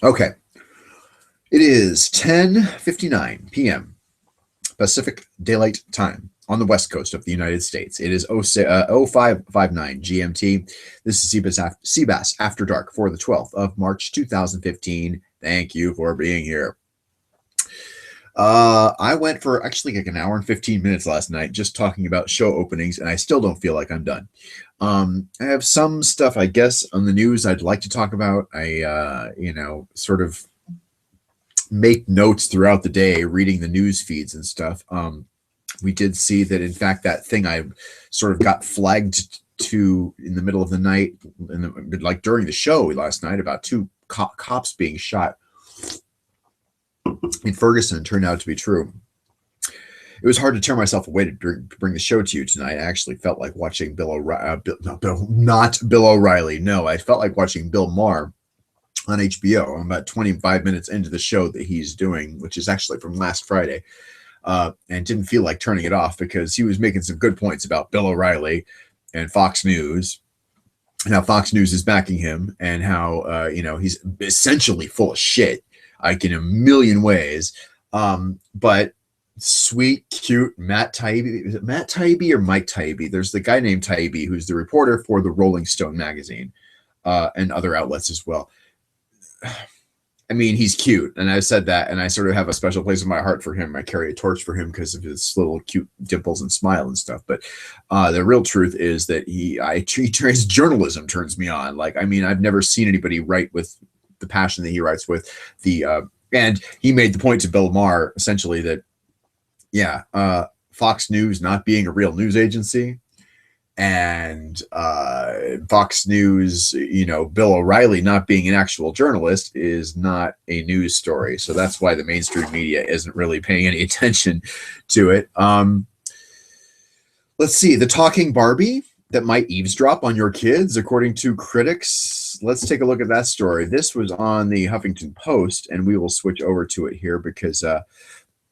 Okay. It is 10:59 p.m. Pacific Daylight Time on the west coast of the United States. It is 0559 GMT. This is cBAS After Dark for the 12th of March 2015. Thank you for being here. I went for actually like an hour and 15 minutes last night just talking about show openings, and I still don't feel like I'm done. I have some stuff, I guess, on the news I'd like to talk about. I sort of make notes throughout the day, reading the news feeds and stuff. We did see that, in fact, that thing I sort of got flagged to in the middle of the night, like during the show last night, about two cops being shot in Ferguson, turned out to be true. It was hard to tear myself away to bring the show to you tonight. I actually felt like watching not Bill O'Reilly. No, I felt like watching Bill Maher on HBO. I'm about 25 minutes into the show that he's doing, which is actually from last Friday, and didn't feel like turning it off because he was making some good points about Bill O'Reilly and Fox News, and how Fox News is backing him, and how he's essentially full of shit, like in a million ways. But sweet, cute Matt Taibbi. Is it Matt Taibbi or Mike Taibbi? There's the guy named Taibbi who's the reporter for the Rolling Stone magazine and other outlets as well. I mean, he's cute, and I said that, and I sort of have a special place in my heart for him. I carry a torch for him because of his little cute dimples and smile and stuff. But the real truth is that his journalism turns me on. Like, I mean, I've never seen anybody write with the passion that he writes with. And he made the point to Bill Maher essentially that, Fox News not being a real news agency, and Fox News, Bill O'Reilly not being an actual journalist is not a news story. So that's why the mainstream media isn't really paying any attention to it. Let's see. The talking Barbie that might eavesdrop on your kids, according to critics. Let's take a look at that story. This was on the Huffington Post, and we will switch over to it here because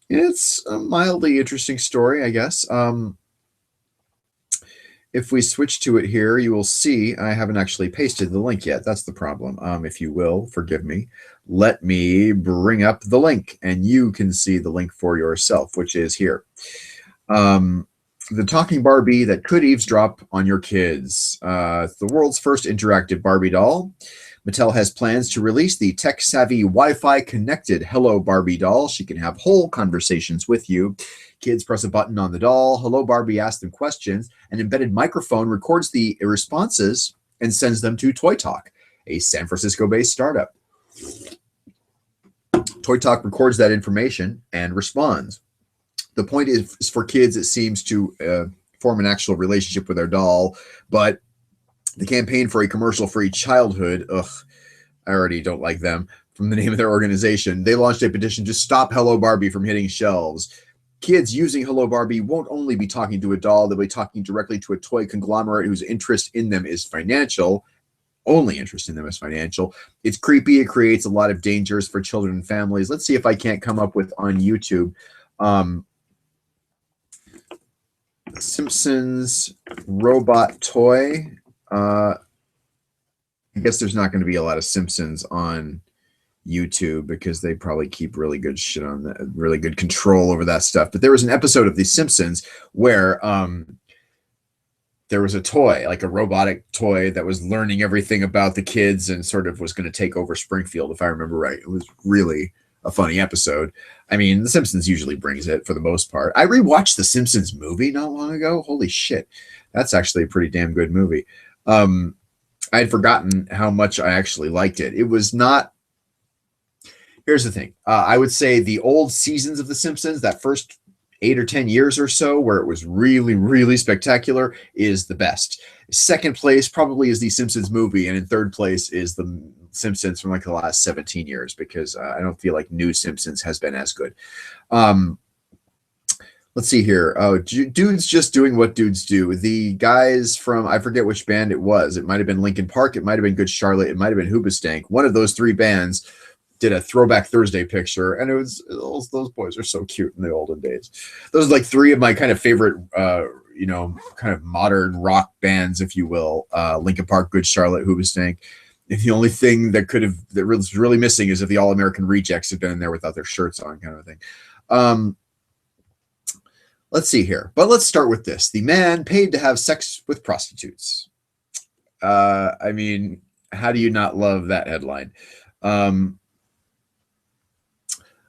it's a mildly interesting story, I guess. If we switch to it here, you will see I haven't actually pasted the link yet. That's the problem. If you will, forgive me. Let me bring up the link, and you can see the link for yourself, which is here. The talking Barbie that could eavesdrop on your kids. It's the world's first interactive Barbie doll. Mattel has plans to release the tech-savvy, Wi-Fi connected Hello Barbie doll. She can have whole conversations with you. Kids press a button on the doll. Hello Barbie asks them questions. An embedded microphone records the responses and sends them to Toy Talk, a San Francisco-based startup. Toy Talk records that information and responds. The point is for kids, it seems to form an actual relationship with their doll, but the campaign for a commercial-free childhood, I already don't like them, from the name of their organization. They launched a petition to stop Hello Barbie from hitting shelves. Kids using Hello Barbie won't only be talking to a doll, they'll be talking directly to a toy conglomerate whose interest in them is financial. Only interest in them is financial. It's creepy. It creates a lot of dangers for children and families. Let's see if I can't come up with on YouTube. Simpsons robot toy. I guess there's not going to be a lot of Simpsons on YouTube because they probably keep really good shit on that, really good control over that stuff. But there was an episode of The Simpsons where there was a toy, like a robotic toy that was learning everything about the kids and sort of was going to take over Springfield, if I remember right. It was really a funny episode. I mean, The Simpsons usually brings it for the most part. I rewatched The Simpsons movie not long ago. Holy shit. That's actually a pretty damn good movie. I had forgotten how much I actually liked it. It was not. Here's the thing. I would say the old seasons of The Simpsons, that first 8 or 10 years or so, where it was really, really spectacular, is the best. Second place probably is The Simpsons movie, and in third place is The Simpsons from like the last 17 years, because I don't feel like new Simpsons has been as good. Let's see here. Oh, dudes just doing what dudes do. The guys from, I forget which band it was. It might have been Linkin Park. It might have been Good Charlotte. It might have been Hoobastank. One of those three bands did a Throwback Thursday picture, and it was those boys are so cute in the olden days. Those are like three of my kind of favorite, kind of modern rock bands, if you will. Linkin Park, Good Charlotte, Hoobastank. the only thing that was really missing is if the All-American rejects had been in there without their shirts on, kind of a thing. Let's see here. But let's start with this. The man paid to have sex with prostitutes. I mean, how do you not love that headline?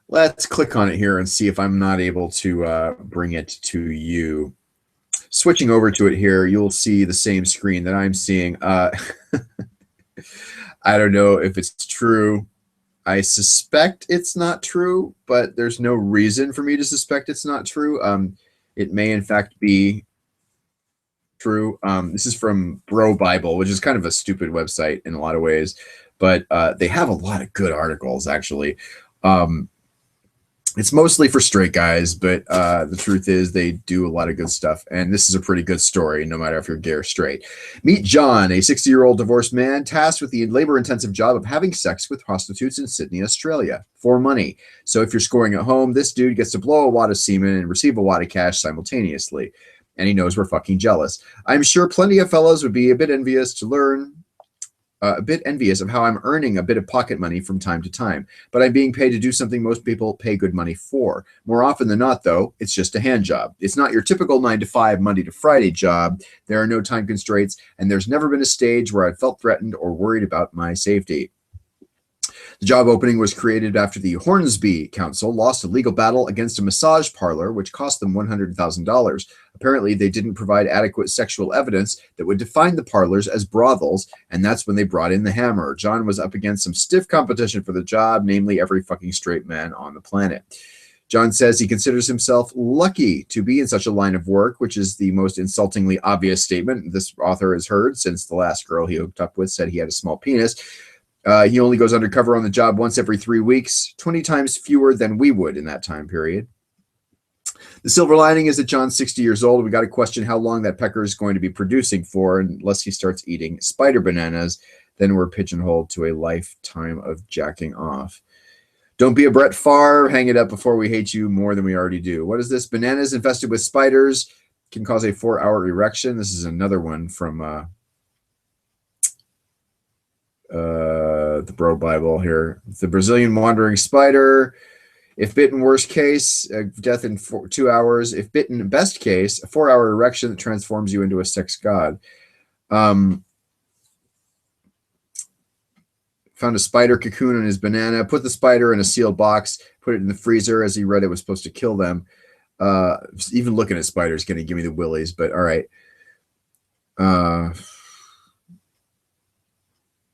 Let's click on it here and see if I'm not able to bring it to you. Switching over to it here, you'll see the same screen that I'm seeing. I don't know if it's true. I suspect it's not true, but there's no reason for me to suspect it's not true. It may, in fact, be true. This is from Bro Bible, which is kind of a stupid website in a lot of ways, but they have a lot of good articles, actually. It's mostly for straight guys, but the truth is they do a lot of good stuff. And this is a pretty good story, no matter if you're gay or straight. Meet John, a 60-year-old divorced man tasked with the labor-intensive job of having sex with prostitutes in Sydney, Australia, for money. So if you're scoring at home, this dude gets to blow a wad of semen and receive a wad of cash simultaneously. And he knows we're fucking jealous. I'm sure plenty of fellows would be a bit envious of how I'm earning a bit of pocket money from time to time, but I'm being paid to do something most people pay good money for. More often than not, though, it's just a hand job. It's not your typical 9-to-5, Monday to Friday job. There are no time constraints, and there's never been a stage where I felt threatened or worried about my safety. The job opening was created after the Hornsby Council lost a legal battle against a massage parlor, which cost them $100,000. Apparently, they didn't provide adequate sexual evidence that would define the parlors as brothels, and that's when they brought in the hammer. John was up against some stiff competition for the job, namely every fucking straight man on the planet. John says he considers himself lucky to be in such a line of work, which is the most insultingly obvious statement this author has heard since the last girl he hooked up with said he had a small penis. He only goes undercover on the job once every 3 weeks, 20 times fewer than we would in that time period. The silver lining is that John's 60 years old. We got to question how long that pecker is going to be producing for, unless he starts eating spider bananas. Then we're pigeonholed to a lifetime of jacking off. Don't be a Brett Favre. Hang it up before we hate you more than we already do. What is this? Bananas infested with spiders can cause a 4-hour erection. This is another one from the Bro Bible here. The Brazilian wandering spider. If bitten, worst case, death in 2 hours. If bitten, best case, a 4-hour erection that transforms you into a sex god. Found a spider cocoon on his banana. Put the spider in a sealed box. Put it in the freezer. As he read, it was supposed to kill them. Even looking at spiders is going to give me the willies, but all right. I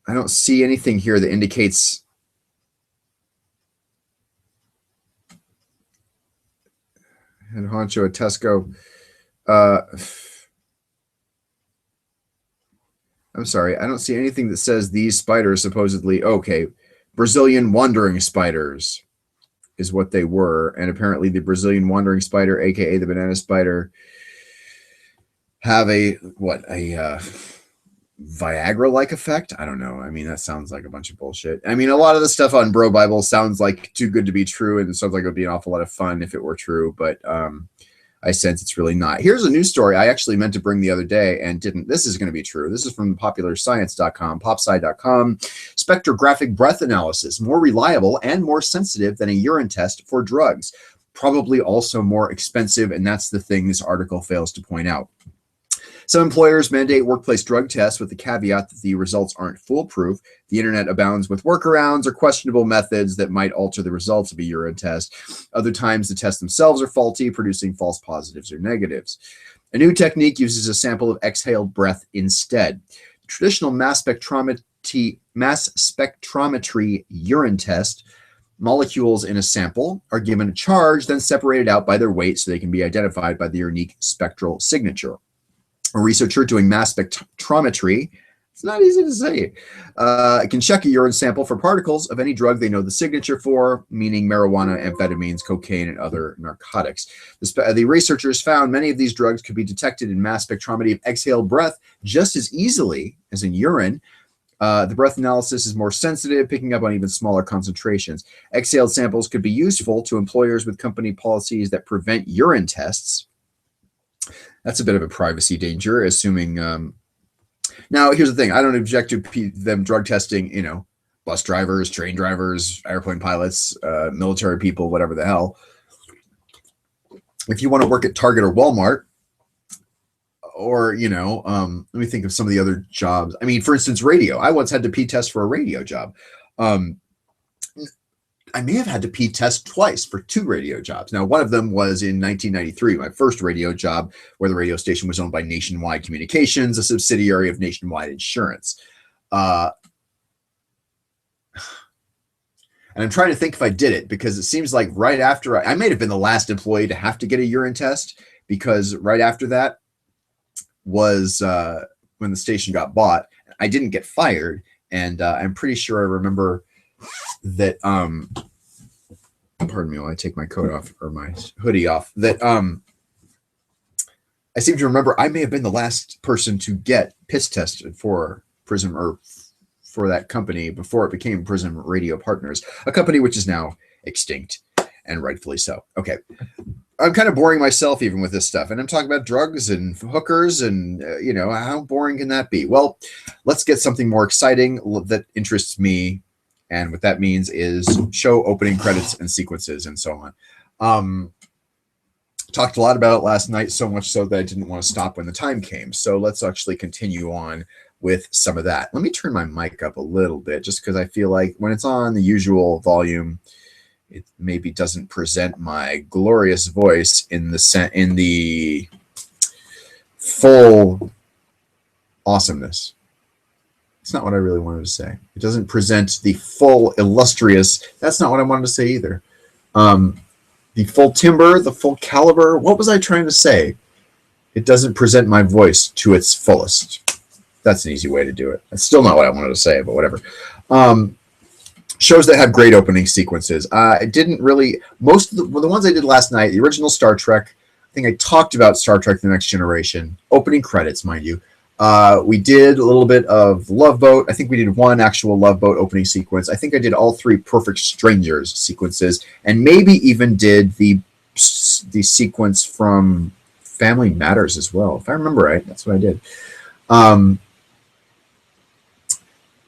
don't see anything here that indicates head honcho at Tesco. I'm sorry. I don't see anything that says these spiders supposedly, okay, Brazilian wandering spiders is what they were. And apparently the Brazilian wandering spider, aka the banana spider, have a Viagra-like effect. I don't know. I mean, that sounds like a bunch of bullshit. I mean, a lot of the stuff on Bro Bible sounds like too good to be true, and it sounds like it would be an awful lot of fun if it were true, but I sense it's really not. Here's a news story I actually meant to bring the other day and didn't. This is going to be true. This is from popularscience.com, popsci.com. Spectrographic breath analysis, more reliable and more sensitive than a urine test for drugs. Probably also more expensive, and that's the thing this article fails to point out. Some employers mandate workplace drug tests with the caveat that the results aren't foolproof. The internet abounds with workarounds or questionable methods that might alter the results of a urine test. Other times, the tests themselves are faulty, producing false positives or negatives. A new technique uses a sample of exhaled breath instead. The traditional mass spectrometry urine test, molecules in a sample are given a charge, then separated out by their weight so they can be identified by their unique spectral signature. A researcher doing mass spectrometry, it's not easy to say, can check a urine sample for particles of any drug they know the signature for, meaning marijuana, amphetamines, cocaine, and other narcotics. The researchers found many of these drugs could be detected in mass spectrometry of exhaled breath just as easily as in urine. The breath analysis is more sensitive, picking up on even smaller concentrations. Exhaled samples could be useful to employers with company policies that prevent urine tests. That's a bit of a privacy danger, assuming Now, here's the thing. I don't object to them drug testing, bus drivers, train drivers, airplane pilots, military people, whatever the hell. If you want to work at Target or Walmart, or, let me think of some of the other jobs. I mean, for instance, radio. I once had to pee test for a radio job. I may have had to pee test twice for 2 radio jobs. Now, one of them was in 1993, my first radio job, where the radio station was owned by Nationwide Communications, a subsidiary of Nationwide Insurance. And I'm trying to think if I did it, because it seems like right after I may have been the last employee to have to get a urine test, because right after that was when the station got bought. I didn't get fired, and I'm pretty sure I remember that pardon me while I take my coat off, or my hoodie off, that I seem to remember I may have been the last person to get piss tested for Prism, or for that company, before it became Prism Radio Partners, a company which is now extinct, and rightfully so. Okay, I'm kind of boring myself even with this stuff, and I'm talking about drugs and hookers, and how boring can that be? Well, let's get something more exciting that interests me. And what that means is show opening credits and sequences and so on. Talked a lot about it last night, so much so that I didn't want to stop when the time came. So let's actually continue on with some of that. Let me turn my mic up a little bit, just because I feel like when it's on the usual volume, it maybe doesn't present my glorious voice in the full awesomeness. It's not what I really wanted to say. It doesn't present the full illustrious. That's not what I wanted to say either. The full timbre, the full caliber. What was I trying to say? It doesn't present my voice to its fullest. That's an easy way to do it. That's still not what I wanted to say, but whatever. Shows that have great opening sequences. I didn't really, most of the ones I did last night, the original Star Trek, I think I talked about Star Trek The Next Generation, opening credits, mind you. We did a little bit of Love Boat. I think we did one actual Love Boat opening sequence. I think I did all 3 Perfect Strangers sequences, and maybe even did the sequence from Family Matters as well. If I remember right, that's what I did.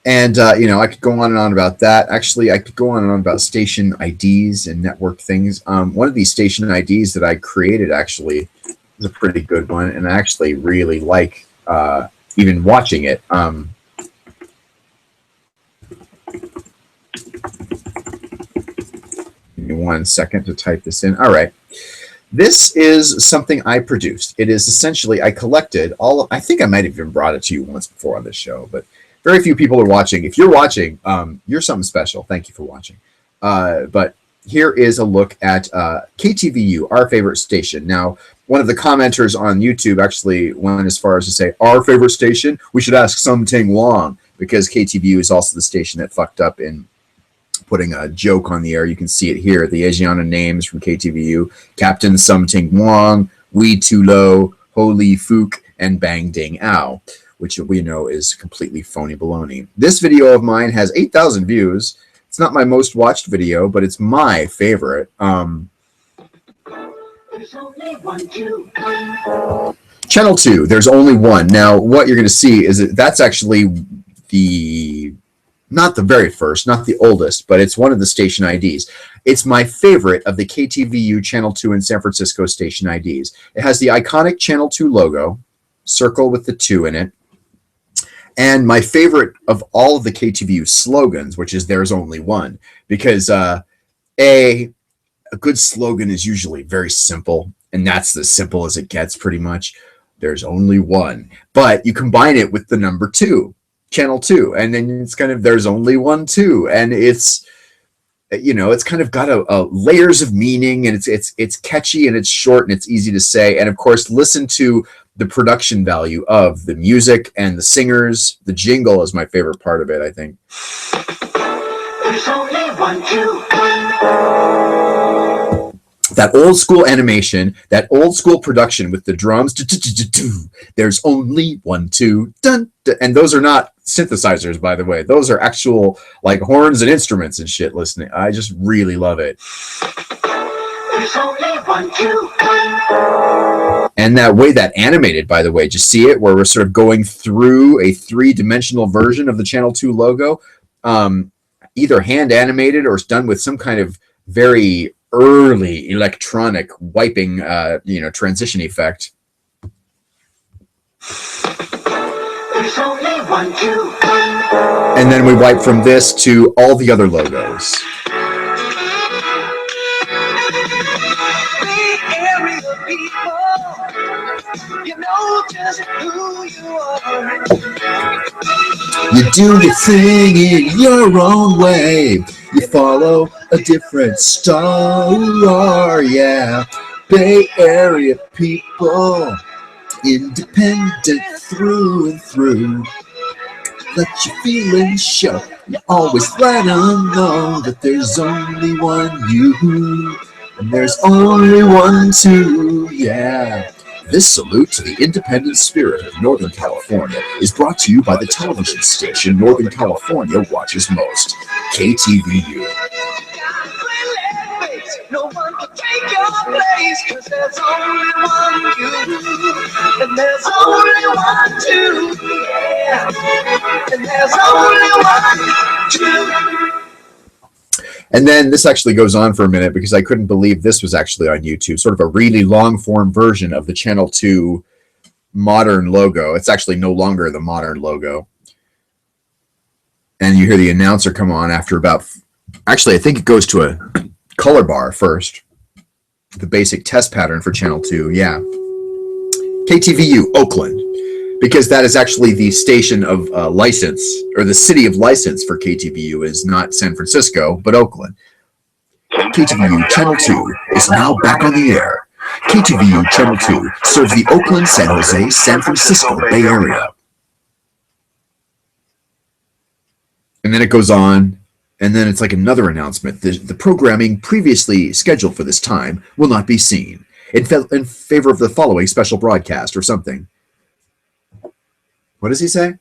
I could go on and on about that. Actually, I could go on and on about station IDs and network things. One of these station IDs that I created actually is a pretty good one, and I actually really like even watching it. Give me 1 second to type this in. All right. This is something I produced. It is essentially, I collected I think I might have even brought it to you once before on this show, but very few people are watching. If you're watching, you're something special. Thank you for watching. But here is a look at KTVU, our favorite station. Now, one of the commenters on YouTube actually went as far as to say, our favorite station? We should ask Something Wong, because KTVU is also the station that fucked up in putting a joke on the air. You can see it here. The Asiana names from KTVU: Captain Something Wong, Wee Too Low, Holy Fook, and Bang Ding Ow, which we know is completely phony baloney. This video of mine has 8,000 views. It's not my most watched video, but it's my favorite. There's only one, two. Channel 2, there's only one. Now, what you're going to see is that's actually not the very first, not the oldest, but it's one of the station IDs. It's my favorite of the KTVU Channel 2 in San Francisco station IDs. It has the iconic Channel 2 logo, circle with the 2 in it. And my favorite of all of the KTVU slogans, which is "There's only one," because a good slogan is usually very simple, and that's as simple as it gets pretty much. There's only one. But you combine it with the number 2, Channel 2, and then it's kind of "There's only one too," and it's it's kind of got a layers of meaning, and it's catchy, and it's short, and it's easy to say. And of course, listen to the production value of the music and the singers. The jingle is my favorite part of it, I think. There's only one, two. That old school animation, that old school production with the drums. There's only one, two. Dun, dun. And those are not synthesizers, by the way. Those are actual like horns and instruments and shit listening. I just really love it. There's only one, two. And that way that animated, by the way, just see it where we're sort of going through a 3-dimensional version of the Channel 2 logo, either hand animated or it's done with some kind of very early electronic wiping, transition effect. There's only one, two. And then we wipe from this to all the other logos. You know just who you are. You do your thing in your own way. You follow a different star, yeah. Bay Area people, independent through and through. Let your feelings show. You always let them know that there's only one you, and there's only one two, yeah. This salute to the independent spirit of Northern California is brought to you by the television station Northern California watches most, KTVU. No one can take your place, 'cause there's only one you, and there's only one two, yeah, and there's only one two. And then this actually goes on for a minute because I couldn't believe this was actually on YouTube, sort of a really long form version of the Channel 2 modern logo. It's actually no longer the modern logo. And you hear the announcer come on after about, actually, I think it goes to a color bar first. The basic test pattern for Channel 2, yeah. KTVU, Oakland, because that is actually the station of license, or the city of license for KTVU is not San Francisco, but Oakland. KTVU Channel 2 is now back on the air. KTVU Channel 2 serves the Oakland, San Jose, San Francisco Bay Area. And then it goes on, and then it's like another announcement. The programming previously scheduled for this time will not be seen in favor of the following special broadcast or something. What does he say?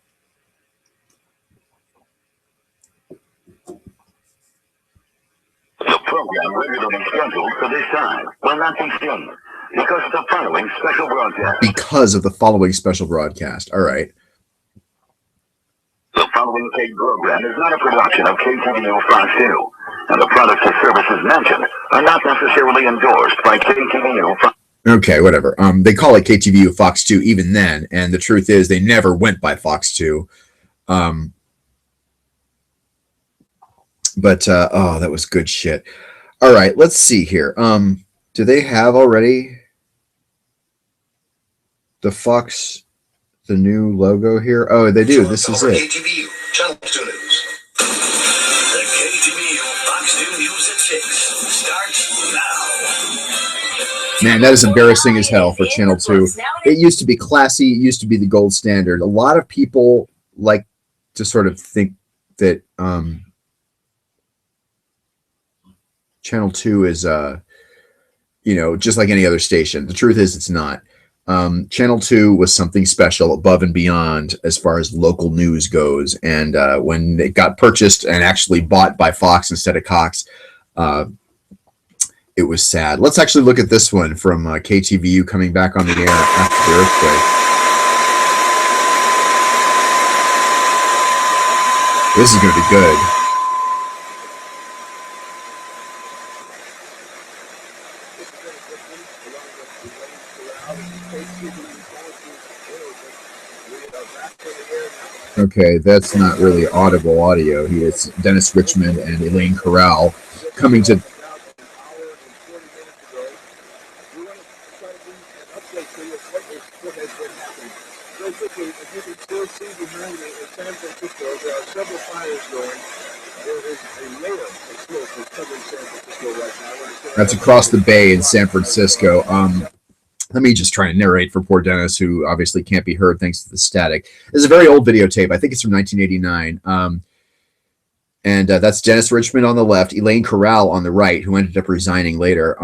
The program regularly scheduled for this time will not be seen because of the following special broadcast. Because of the following special broadcast. All right. The following paid program is not a production of KTVU Fox 2, and the products or services mentioned are not necessarily endorsed by KTVU Fox. Okay, whatever. They call it KTVU Fox 2 even then, and the truth is they never went by Fox 2. But that was good shit. All right, let's see here. Do they have already the Fox, the new logo here? Oh, they do. This is it. KTVU Channel 2 News. The KTVU Fox 2 News at 6 starts now. Man, that is embarrassing as hell for Channel 2. It used to be classy. It used to be the gold standard. A lot of people like to sort of think that Channel 2 is, just like any other station. The truth is it's not. Channel 2 was something special above and beyond as far as local news goes. And when it got purchased and actually bought by Fox instead of Cox, it was sad. Let's actually look at this one from KTVU coming back on the air after the earthquake. This is going to be good. Okay, that's not really audible audio. It's Dennis Richmond and Elaine Corral coming to... That's across the bay in San Francisco. Let me just try and narrate for poor Dennis, who obviously can't be heard thanks to the static. This is a very old videotape. I think it's from 1989. And that's Dennis Richmond on the left, Elaine Corral on the right, who ended up resigning later.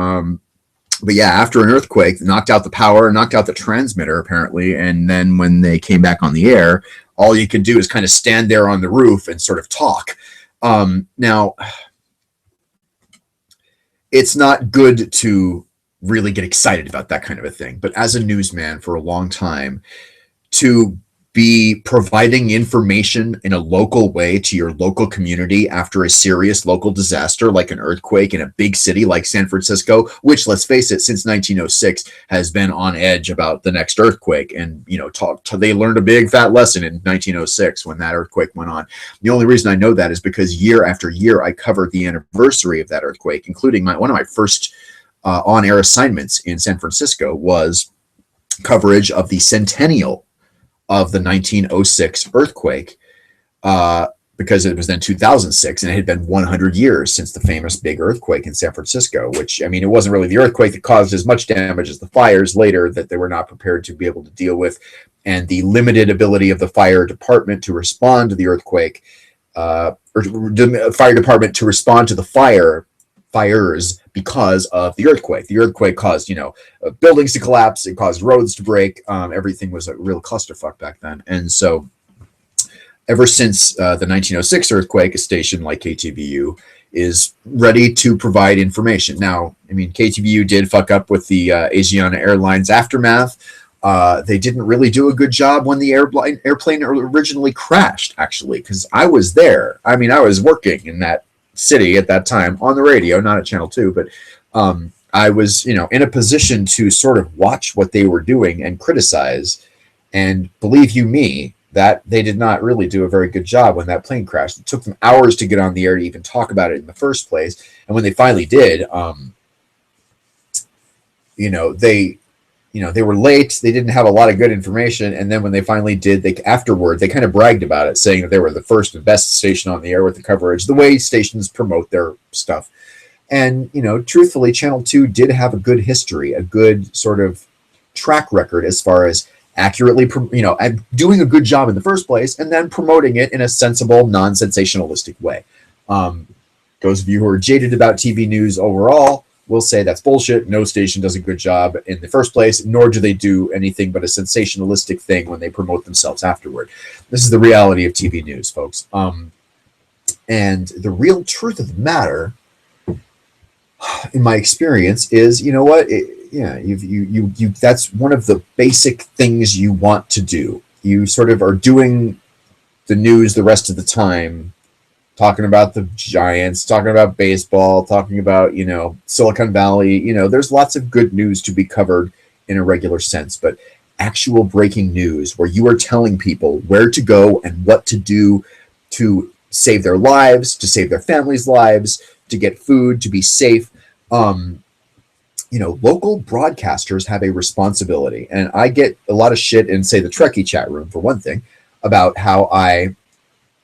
But yeah, after an earthquake, knocked out the power, knocked out the transmitter, apparently. And then when they came back on the air, all you could do is kind of stand there on the roof and sort of talk. Now, it's not good to really get excited about that kind of a thing. But as a newsman for a long time, to be providing information in a local way to your local community after a serious local disaster like an earthquake in a big city like San Francisco, which, let's face it, since 1906 has been on edge about the next earthquake. And, they learned a big fat lesson in 1906 when that earthquake went on. The only reason I know that is because year after year I covered the anniversary of that earthquake, including one of my first on-air assignments in San Francisco was coverage of the centennial of the 1906 earthquake, because it was then 2006 and it had been 100 years since the famous big earthquake in San Francisco, which, I mean, it wasn't really the earthquake that caused as much damage as the fires later that they were not prepared to be able to deal with, and the limited ability of the fire department to respond to the earthquake, or the fire department to respond to the fires because of the earthquake. The earthquake caused, buildings to collapse. It caused roads to break. Everything was a real clusterfuck back then. And so ever since the 1906 earthquake, a station like KTVU is ready to provide information. Now, I mean, KTVU did fuck up with the Asiana Airlines aftermath. They didn't really do a good job when the airplane originally crashed, actually, because I was there. I mean, I was working in that city at that time on the radio, not at Channel 2, but I was, in a position to sort of watch what they were doing and criticize. And believe you me, that they did not really do a very good job when that plane crashed. It took them hours to get on the air to even talk about it in the first place. And when they finally did, they were late. They didn't have a lot of good information. And then when they finally did, afterward, they kind of bragged about it, saying that they were the first and best station on the air with the coverage, the way stations promote their stuff. And, truthfully, Channel 2 did have a good history, a good sort of track record as far as accurately, doing a good job in the first place and then promoting it in a sensible, non-sensationalistic way. Those of you who are jaded about TV news overall will say that's bullshit. No station does a good job in the first place, nor do they do anything but a sensationalistic thing when they promote themselves afterward. This is the reality of TV news, folks. And the real truth of the matter, in my experience, is, that's one of the basic things you want to do. You sort of are doing the news the rest of the time, talking about the Giants, talking about baseball, talking about, Silicon Valley. There's lots of good news to be covered in a regular sense, but actual breaking news where you are telling people where to go and what to do to save their lives, to save their families' lives, to get food, to be safe. Local broadcasters have a responsibility. And I get a lot of shit in, say, the Trekkie chat room, for one thing, about how I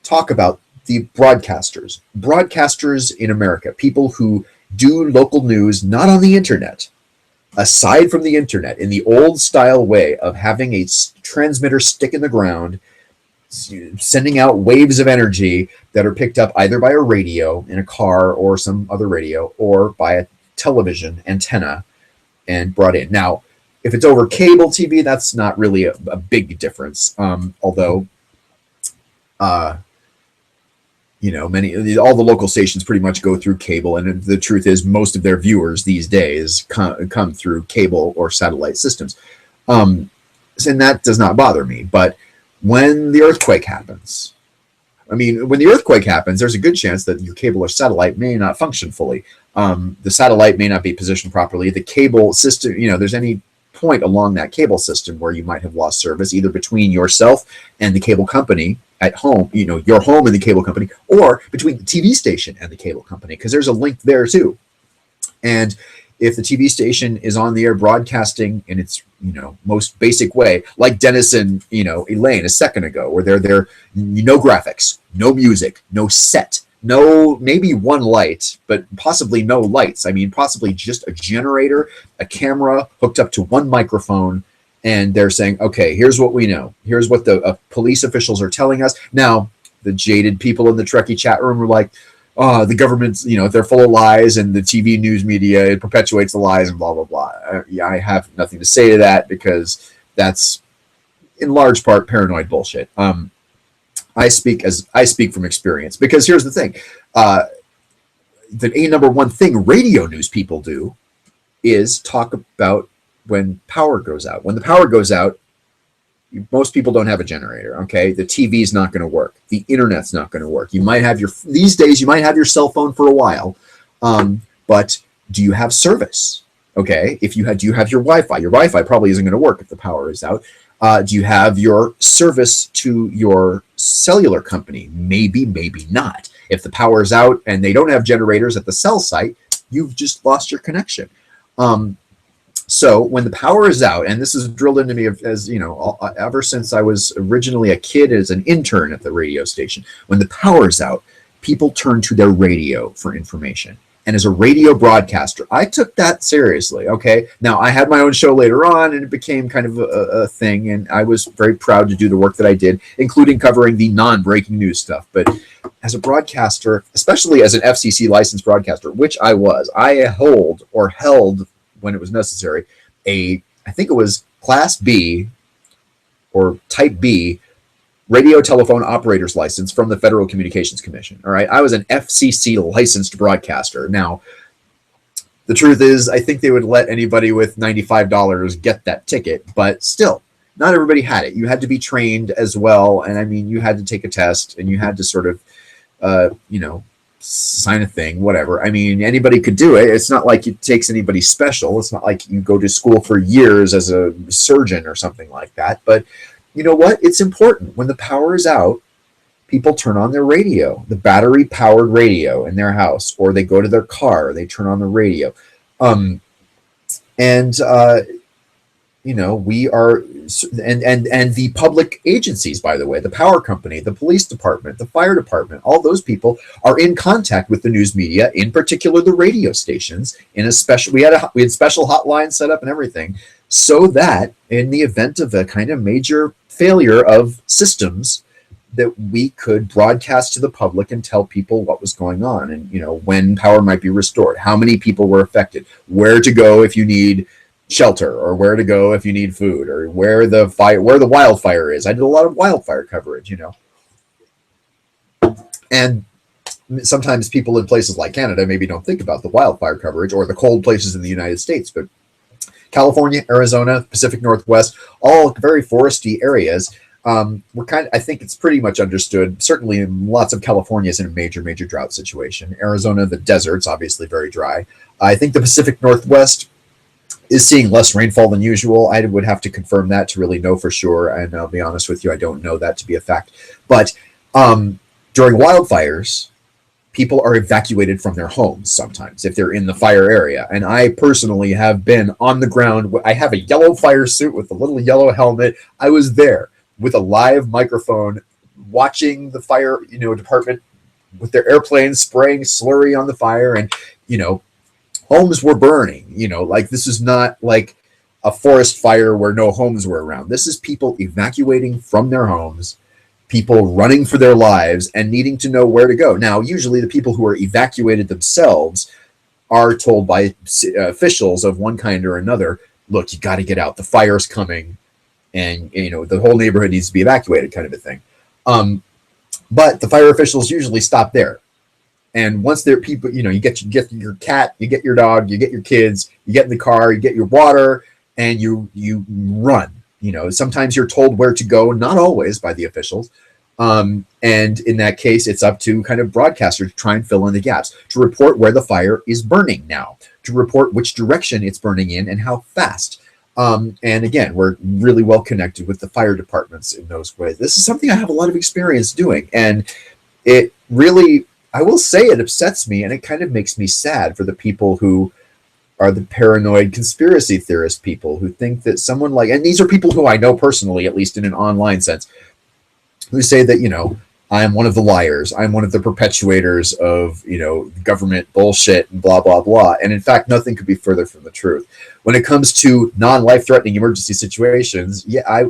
talk about the broadcasters in America, people who do local news, not on the internet, aside from the internet, in the old style way of having a transmitter stick in the ground, sending out waves of energy that are picked up either by a radio in a car or some other radio, or by a television antenna and brought in. Now, if it's over cable TV, that's not really a big difference. Although, all the local stations pretty much go through cable, and the truth is most of their viewers these days come through cable or satellite systems. And that does not bother me. But when the earthquake happens, there's a good chance that your cable or satellite may not function fully. The satellite may not be positioned properly. The cable system, there's any point along that cable system where you might have lost service, either between yourself and the cable company at home, your home and the cable company, or between the TV station and the cable company, because there's a link there too. And if the TV station is on the air broadcasting in its, most basic way, like Dennis and, Elaine a second ago, where they're there, no graphics, no music, no set, no, maybe one light, but possibly no lights. I mean, possibly just a generator, a camera hooked up to one microphone, and they're saying, okay, here's what we know. Here's what the police officials are telling us. Now, the jaded people in the Trekkie chat room are like, oh, the government's, they're full of lies, and the TV news media, it perpetuates the lies and blah, blah, blah. I have nothing to say to that, because that's in large part paranoid bullshit. I speak from experience, because here's the thing. The number one thing radio news people do is talk about when power goes out. When the power goes out, most people don't have a generator. Okay, the TV is not going to work. The internet's not going to work. You might have these days you might have your cell phone for a while, but do you have service? Okay, if you do you have your Wi-Fi? Your Wi-Fi probably isn't going to work if the power is out. Do you have your service to your cellular company? Maybe, maybe not. If the power is out and they don't have generators at the cell site, you've just lost your connection. So when the power is out, and this is drilled into me as you know, ever since I was originally a kid as an intern at the radio station, when the power is out, people turn to their radio for information. And as a radio broadcaster, I took that seriously. Okay. Now I had my own show later on and it became kind of a thing. And I was very proud to do the work that I did, including covering the non-breaking news stuff. But as a broadcaster, especially as an FCC licensed broadcaster, which I was, I held when it was necessary, I think it was Class B or Type B radio telephone operator's license from the Federal Communications Commission. All right. I was an FCC licensed broadcaster. Now, the truth is, I think they would let anybody with $95 get that ticket, but still, not everybody had it. You had to be trained as well. And I mean, you had to take a test and you had to sort of, sign a thing, whatever. I mean, anybody could do it. It's not like it takes anybody special. It's not like you go to school for years as a surgeon or something like that. But you know what? It's important. When the power is out, people turn on their radio, the battery-powered radio in their house, or they go to their car, they turn on the radio. We are, and the public agencies, by the way, the power company, the police department, the fire department, all those people are in contact with the news media, in particular the radio stations. We had special hotlines set up and everything, so that in the event of a kind of major failure of systems, that we could broadcast to the public and tell people what was going on, and when power might be restored, how many people were affected, where to go if you need shelter, or where to go if you need food, or where the wildfire is. I did a lot of wildfire coverage, and sometimes people in places like Canada maybe don't think about the wildfire coverage or the cold places in the United States, but California, Arizona, Pacific Northwest, all very foresty areas. I think it's pretty much understood. Certainly, lots of California is in a major drought situation. Arizona, the desert's obviously very dry. I think the Pacific Northwest is seeing less rainfall than usual. I would have to confirm that to really know for sure. And I'll be honest with you, I don't know that to be a fact. But during wildfires, people are evacuated from their homes sometimes if they're in the fire area. And I personally have been on the ground. I have a yellow fire suit with a little yellow helmet. I was there with a live microphone watching the fire, department with their airplanes spraying slurry on the fire. And, homes were burning, like this is not like a forest fire where no homes were around. This is people evacuating from their homes, people running for their lives and needing to know where to go. Now, usually the people who are evacuated themselves are told by officials of one kind or another, look, you got to get out. The fire's coming and, the whole neighborhood needs to be evacuated, kind of a thing. But the fire officials usually stop there. And once there are people, you get your cat, you get your dog, you get your kids, you get in the car, you get your water, and you run. Sometimes you're told where to go, not always by the officials. And in that case, it's up to kind of broadcasters to try and fill in the gaps, to report where the fire is burning now, to report which direction it's burning in and how fast. And again, we're really well connected with the fire departments in those ways. This is something I have a lot of experience doing. And it really, I will say, it upsets me and it kind of makes me sad for the people who are the paranoid conspiracy theorist people who think that someone like, and these are people who I know personally, at least in an online sense, who say that, I'm one of the liars. I'm one of the perpetuators of, government bullshit and blah, blah, blah. And in fact, nothing could be further from the truth. When it comes to non-life threatening emergency situations, I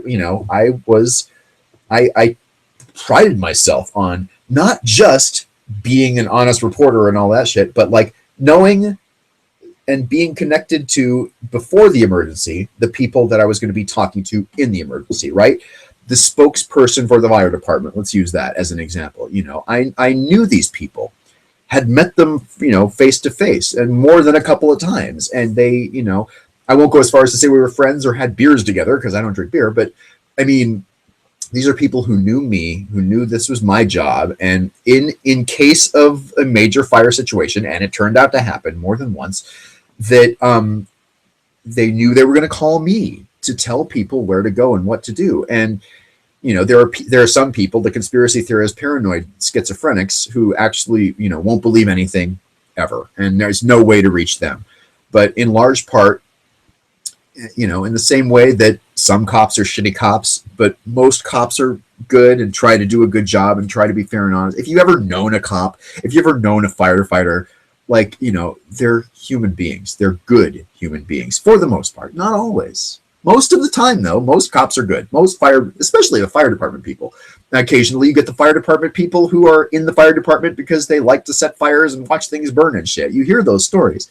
prided myself on not just being an honest reporter and all that shit, but like knowing and being connected to, before the emergency, the people that I was going to be talking to in the emergency, right? The spokesperson for the fire department, let's use that as an example. I knew these people. had met them, face to face, and more than a couple of times. And they, I won't go as far as to say we were friends or had beers together, because I don't drink beer, but I mean, these are people who knew me, who knew this was my job. And in case of a major fire situation, and it turned out to happen more than once, that they knew they were going to call me to tell people where to go and what to do. And there are some people, the conspiracy theorists, paranoid schizophrenics, who actually won't believe anything ever, and there's no way to reach them. But in large part, in the same way that some cops are shitty cops, but most cops are good and try to do a good job and try to be fair and honest. If you ever known a cop, if you ever known a firefighter, they're human beings. They're good human beings for the most part. Not always. Most of the time, though, most cops are good. Especially the fire department people. Now, occasionally, you get the fire department people who are in the fire department because they like to set fires and watch things burn and shit. You hear those stories.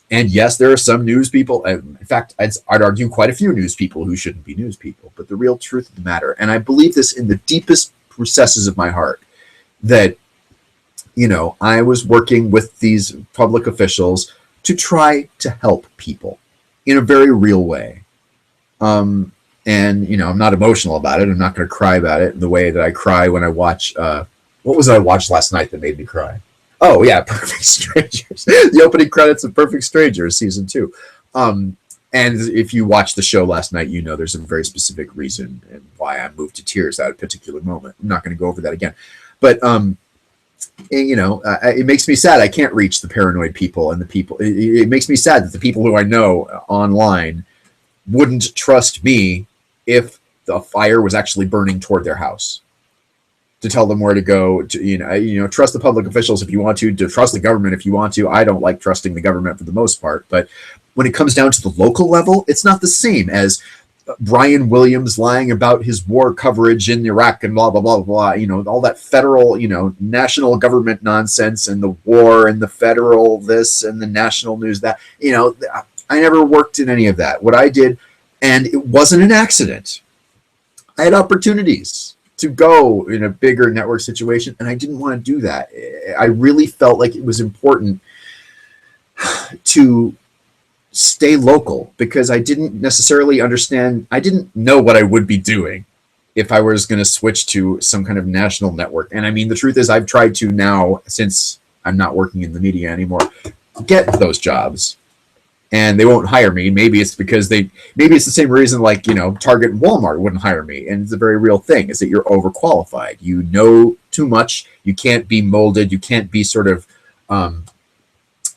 And yes, there are some news people. In fact, I'd argue quite a few news people who shouldn't be news people. But the real truth of the matter, and I believe this in the deepest recesses of my heart, that, I was working with these public officials to try to help people in a very real way. And, I'm not emotional about it. I'm not going to cry about it in the way that I cry when I watch, what was it I watched last night that made me cry? Oh, yeah, Perfect Strangers. The opening credits of Perfect Strangers, season 2. And if you watched the show last night, there's a very specific reason and why I moved to tears at a particular moment. I'm not going to go over that again. But, it makes me sad I can't reach the paranoid people and the people. It makes me sad that the people who I know online wouldn't trust me if the fire was actually burning toward their house, to tell them where to go, to trust the public officials if you want to trust the government if you want to. I don't like trusting the government for the most part, but when it comes down to the local level, it's not the same as Brian Williams lying about his war coverage in Iraq and blah blah blah blah. All that federal, national government nonsense, and the war and the federal this and the national news that. I never worked in any of that. What I did, and it wasn't an accident. I had opportunities to go in a bigger network situation, and I didn't want to do that. I really felt like it was important to stay local, because I didn't necessarily understand. I didn't know what I would be doing if I was going to switch to some kind of national network. And I mean, the truth is, I've tried to now, since I'm not working in the media anymore, get those jobs. And they won't hire me. Maybe it's because maybe it's the same reason Target and Walmart wouldn't hire me. And it's a very real thing, is that you're overqualified. You know too much. You can't be molded. You can't be sort of,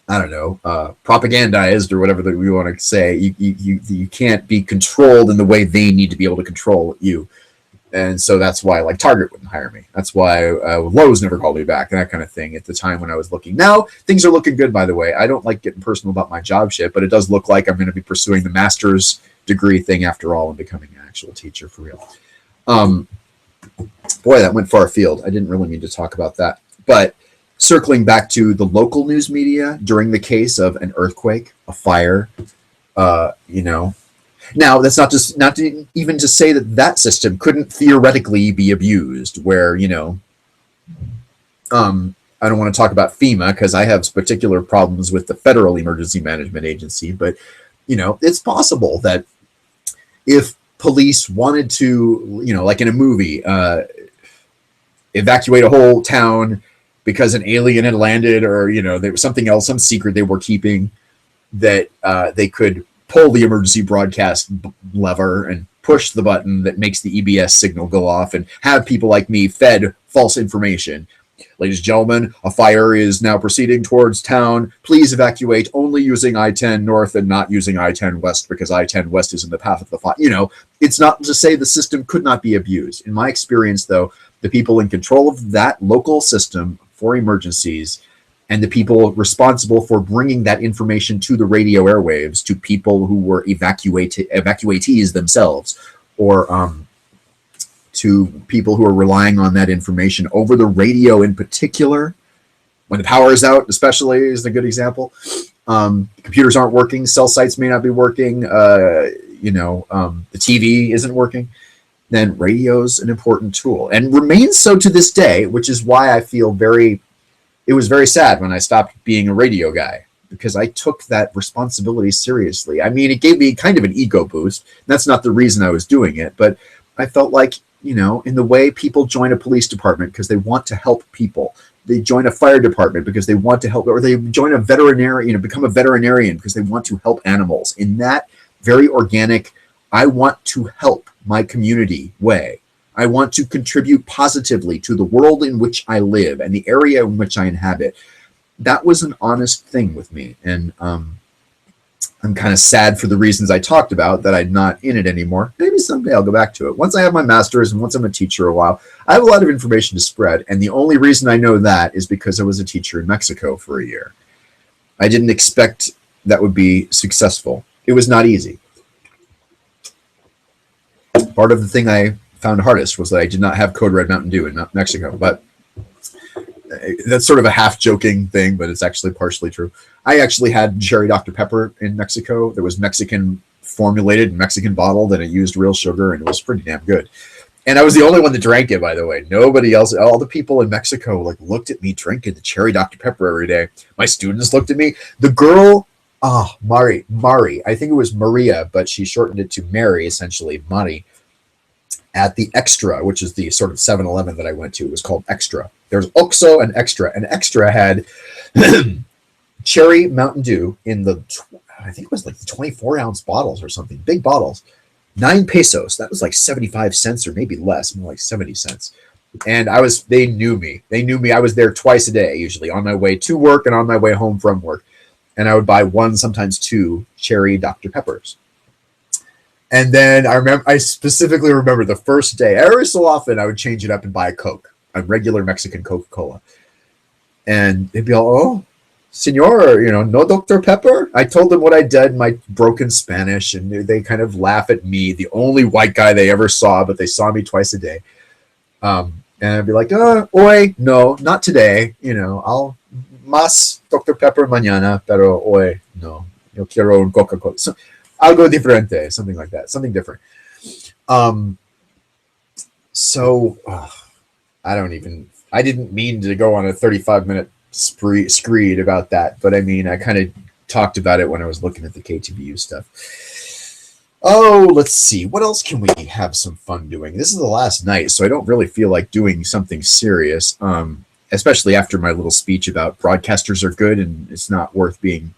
propagandized, or whatever that we want to say. You can't be controlled in the way they need to be able to control you. And so that's why Target wouldn't hire me. That's why Lowe's never called me back, and that kind of thing at the time when I was looking. Now things are looking good, by the way. I don't like getting personal about my job shit, but it does look like I'm going to be pursuing the master's degree thing after all and becoming an actual teacher for real. Boy, that went far afield. I didn't really mean to talk about that. But circling back to the local news media during the case of an earthquake, a fire, Now, that's not even to say that system couldn't theoretically be abused, where, I don't want to talk about FEMA because I have particular problems with the Federal Emergency Management Agency, but, it's possible that if police wanted to, like in a movie, evacuate a whole town because an alien had landed, or, there was something else, some secret they were keeping, that they could pull the emergency broadcast lever and push the button that makes the EBS signal go off, and have people like me fed false information. Ladies and gentlemen, a fire is now proceeding towards town. Please evacuate only using I-10 North and not using I-10 West, because I-10 West is in the path of the fire. It's not to say the system could not be abused. In my experience, though, the people in control of that local system for emergencies, and the people responsible for bringing that information to the radio airwaves to people who were evacuees themselves, or to people who are relying on that information over the radio in particular, when the power is out especially, is a good example. Computers aren't working, cell sites may not be working, the TV isn't working, then radio's an important tool, and remains so to this day, which is why I feel very it was very sad when I stopped being a radio guy because I took that responsibility seriously. I mean, it gave me kind of an ego boost. That's not the reason I was doing it, but I felt like, you know, in the way people join a police department because they want to help people. They join a fire department because they want to help, or they join a veterinarian, you know, become a veterinarian because they want to help animals. In that very organic, I want to help my community way. I want to contribute positively to the world in which I live and the area in which I inhabit. That was an honest thing with me. And I'm kind of sad for the reasons I talked about that I'm not in it anymore. Maybe someday I'll go back to it. Once I have my master's and once I'm a teacher a while, I have a lot of information to spread. And the only reason I know that is because I was a teacher in Mexico for a year. I didn't expect that would be successful. It was not easy. Part of the thing I found hardest was that I did not have Code Red Mountain Dew in Mexico, but that's sort of a half joking thing, but it's actually partially true. I actually had cherry Dr. Pepper in Mexico that was Mexican formulated, Mexican bottled, and it used real sugar, and it was pretty damn good. And I was the only one that drank it, by the way. Nobody else, all the people in Mexico like looked at me drinking the cherry Dr. Pepper every day. My students looked at me. The girl, Mari, I think it was Maria, but she shortened it to Mary, essentially, Mari, at the Extra, which is the sort of 7-Eleven that I went to. It was called Extra. There's Oxo and Extra. And Extra had cherry Mountain Dew in the, I think it was like the 24-ounce bottles or something, big bottles. 9 pesos. That was like 75 cents or maybe less, more like 70 cents. And they knew me. They knew me. I was there twice a day, usually on my way to work and on my way home from work. And I would buy 1, sometimes 2 cherry Dr. Peppers. And then I specifically remember the first day, every so often I would change it up and buy a Coke, a regular Mexican Coca-Cola. And they'd be all, oh, senor, you know, no Dr. Pepper? I told them what I did in my broken Spanish, and they kind of laugh at me, the only white guy they ever saw, but they saw me twice a day. And I'd be like, hoy, no, not today. You know, I'll más Dr. Pepper mañana, pero hoy, no. Yo quiero un Coca-Cola. So, algo diferente, something like that, something different. I didn't mean to go on a 35-minute screed about that, but I mean, I kind of talked about it when I was looking at the KTVU stuff. Oh, let's see. What else can we have some fun doing? This is the last night, so I don't really feel like doing something serious, especially after my little speech about broadcasters are good and it's not worth being...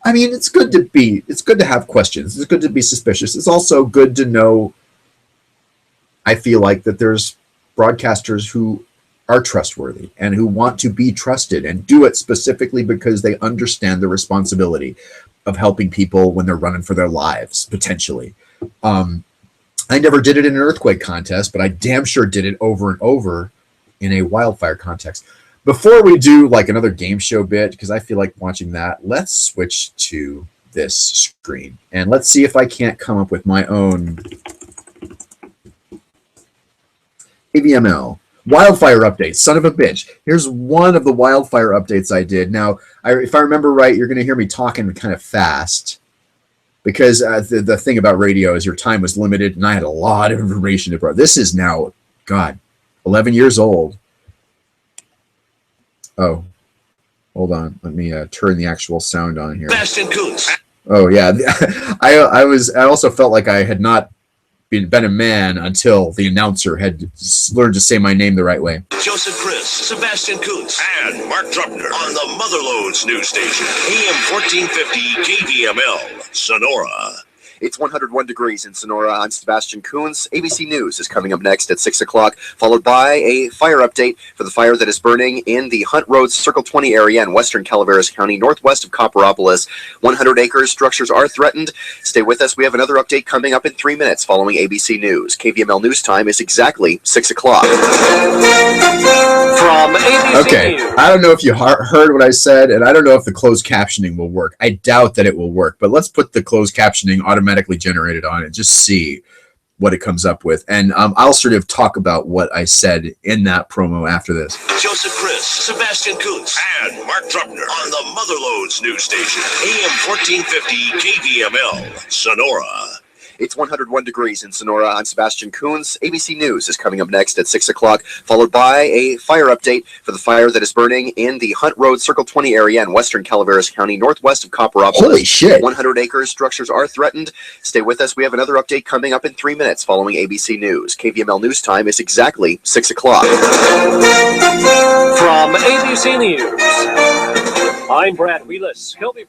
I mean, it's good to have questions. It's good to be suspicious. It's also good to know, I feel like, that there's broadcasters who are trustworthy and who want to be trusted and do it specifically because they understand the responsibility of helping people when they're running for their lives, potentially. I never did it in an earthquake contest, but I damn sure did it over and over in a wildfire context. Before we do like another game show bit, because I feel like watching that, let's switch to this screen and let's see if I can't come up with my own AVML wildfire updates. Son of a bitch. Here's one of the wildfire updates I did. Now, if I remember right, you're going to hear me talking kind of fast because the thing about radio is your time was limited and I had a lot of information to provide. This is now, God, 11 years old. Oh, hold on. Let me turn the actual sound on here. Bastion Coons. Oh yeah, I also felt like I had not been a man until the announcer had learned to say my name the right way. Joseph Chris, Sebastian Coons, and Mark Trupner on the Motherlodes news station, AM 1450 KVML, Sonora. It's 101 degrees in Sonora. I'm Sebastian Coons. ABC News is coming up next at 6 o'clock, followed by a fire update for the fire that is burning in the Hunt Road Circle 20 area in western Calaveras County, northwest of Copperopolis. 100 acres, structures are threatened. Stay with us. We have another update coming up in 3 minutes following ABC News. KVML News time is exactly 6 o'clock. From ABC Okay, News. I don't know if you heard what I said, and I don't know if the closed captioning will work. I doubt that it will work, but let's put the closed captioning automatically generated on it. Just see what it comes up with. And I'll sort of talk about what I said in that promo after this. Joseph Chris, Sebastian Coons, and Mark Trupner on the Motherlodes news station, AM 1450 KVML, Sonora. It's 101 degrees in Sonora. I'm Sebastian Coons. ABC News is coming up next at 6 o'clock, followed by a fire update for the fire that is burning in the Hunt Road Circle 20 area in western Calaveras County, northwest of Copperopolis. Holy shit. 100 acres. Structures are threatened. Stay with us. We have another update coming up in 3 minutes following ABC News. KVML News Time is exactly 6 o'clock. From ABC News, I'm Brad Wheelis. He'll be...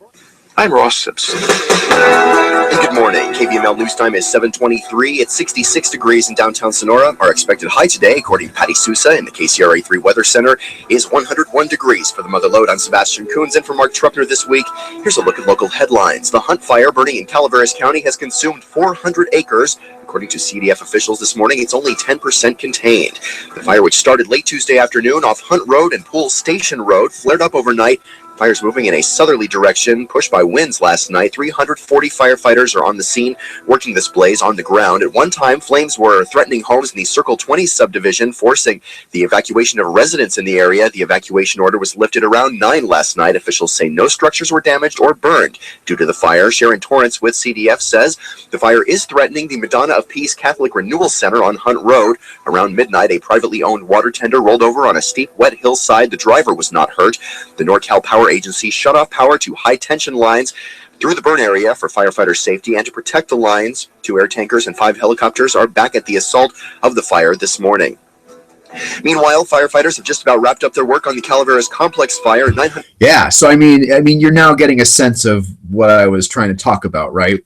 I'm Ross Simpson. Good morning. KVML News Time is 7:23. It's 66 degrees in downtown Sonora. Our expected high today, according to Patty Sousa in the KCRA 3 Weather Center, is 101 degrees for the Mother Lode. I'm Sebastian Coons, and for Mark Truppner this week, here's a look at local headlines. The Hunt fire burning in Calaveras County has consumed 400 acres. According to CDF officials this morning, it's only 10% contained. The fire, which started late Tuesday afternoon off Hunt Road and Pool Station Road, flared up overnight. Fires moving in a southerly direction, pushed by winds last night. 340 firefighters are on the scene, working this blaze on the ground. At one time, flames were threatening homes in the Circle 20 subdivision, forcing the evacuation of residents in the area. The evacuation order was lifted around 9 last night. Officials say no structures were damaged or burned due to the fire. Sharon Torrance with CDF says the fire is threatening the Madonna of Peace Catholic Renewal Center on Hunt Road. Around midnight, a privately owned water tender rolled over on a steep, wet hillside. The driver was not hurt. The NorCal Power Agency shut off power to high-tension lines through the burn area for firefighter safety and to protect the lines. 2 air tankers and 5 helicopters are back at the assault of the fire this morning. Meanwhile, firefighters have just about wrapped up their work on the Calaveras Complex fire. Yeah, so I mean, you're now getting a sense of what I was trying to talk about, right?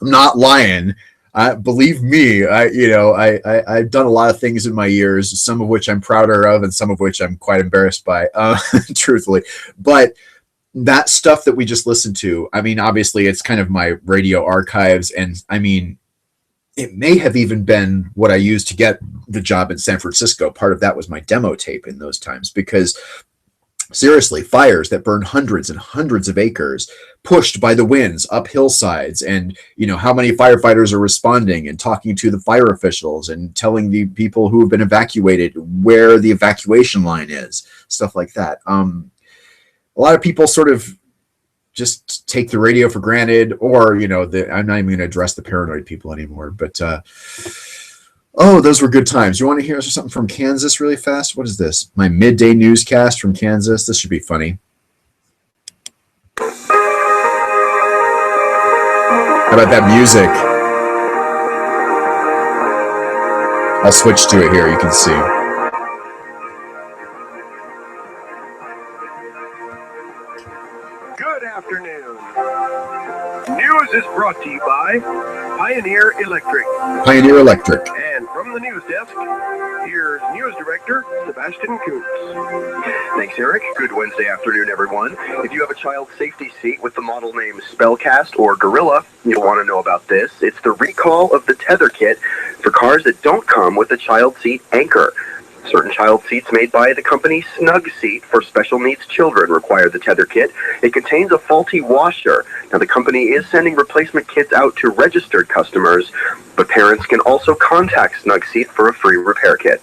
I'm not lying. Believe me, I've done a lot of things in my years, some of which I'm prouder of and some of which I'm quite embarrassed by, truthfully. But that stuff that we just listened to, I mean, obviously it's kind of my radio archives. And I mean, it may have even been what I used to get the job in San Francisco. Part of that was my demo tape in those times, because seriously, fires that burn hundreds and hundreds of acres, pushed by the winds up hillsides, and how many firefighters are responding and talking to the fire officials and telling the people who have been evacuated where the evacuation line is, stuff like that. A lot of people sort of just take the radio for granted, or I'm not even going to address the paranoid people anymore, but those were good times. You want to hear something from Kansas really fast? What is this? My midday newscast from Kansas. This should be funny. How about that music? I'll switch to it here. You can see. Good afternoon. News is brought to you by Pioneer Electric. Pioneer Electric. And from the news desk, here's News Director Sebastian Coons. Thanks, Eric. Good Wednesday afternoon, everyone. If you have a child safety seat with the model name Spellcast or Gorilla, you'll want to know about this. It's the recall of the tether kit for cars that don't come with a child seat anchor. Certain child seats made by the company Snug Seat for special needs children require the tether kit. It contains a faulty washer. Now, the company is sending replacement kits out to registered customers, but parents can also contact Snug Seat for a free repair kit.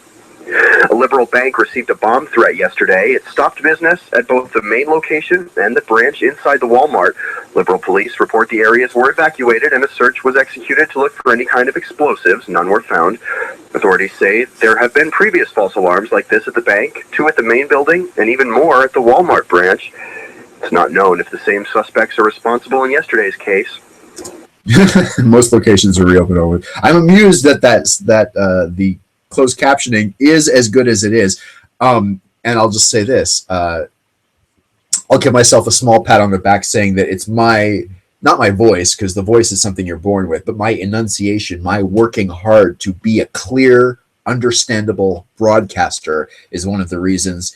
A Liberal bank received a bomb threat yesterday. It stopped business at both the main location and the branch inside the Walmart. Liberal police report the areas were evacuated and a search was executed to look for any kind of explosives. None were found. Authorities say there have been previous false alarms like this at the bank, 2 at the main building, and even more at the Walmart branch. It's not known if the same suspects are responsible in yesterday's case. Most locations are reopened. I'm amused that the closed captioning is as good as it is. And I'll just say this. I'll give myself a small pat on the back saying that it's not my voice, because the voice is something you're born with, but my enunciation, my working hard to be a clear, understandable broadcaster is one of the reasons,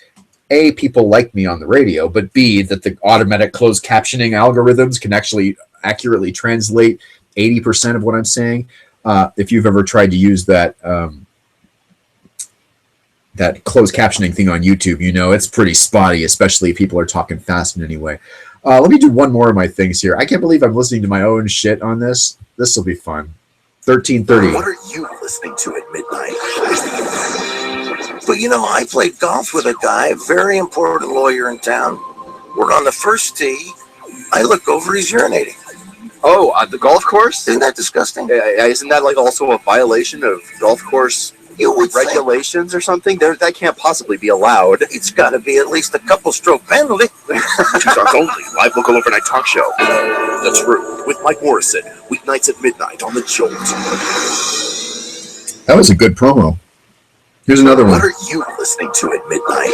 A, people like me on the radio, but B, that the automatic closed captioning algorithms can actually accurately translate 80% of what I'm saying. If you've ever tried to use that closed captioning thing on YouTube, it's pretty spotty, especially if people are talking fast in any way. Let me do one more of my things here. I can't believe I'm listening to my own shit on this. This will be fun. 13:30. What are you listening to at midnight? But I played golf with a guy, a very important lawyer in town. We're on the first tee. I look over, he's urinating. Oh, the golf course? Isn't that disgusting? Isn't that like also a violation of golf course You would think. regulations or something? That can't possibly be allowed. It's got to be at least a couple stroke penalty. Tucson's only live local overnight talk show. The Truth with Mike Morrison, weeknights at midnight on the Jolt. That was a good promo. Here's another What one. are you listening to at midnight?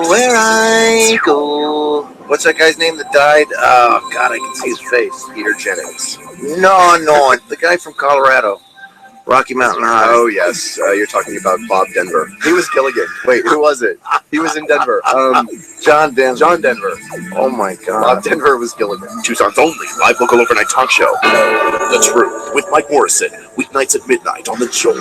Where I go. What's that guy's name that died? Oh, God, I can see his face. Peter Jennings. No, the guy from Colorado. Rocky Mountain High. Oh, yes. You're talking about Bob Denver. He was Gilligan. Wait, who was it? He was in Denver. John Denver. John Denver. Oh, my God. Bob Denver was Gilligan. Tucson's only live local overnight talk show. The Truth with Mike Morrison, weeknights at midnight on the Jolt.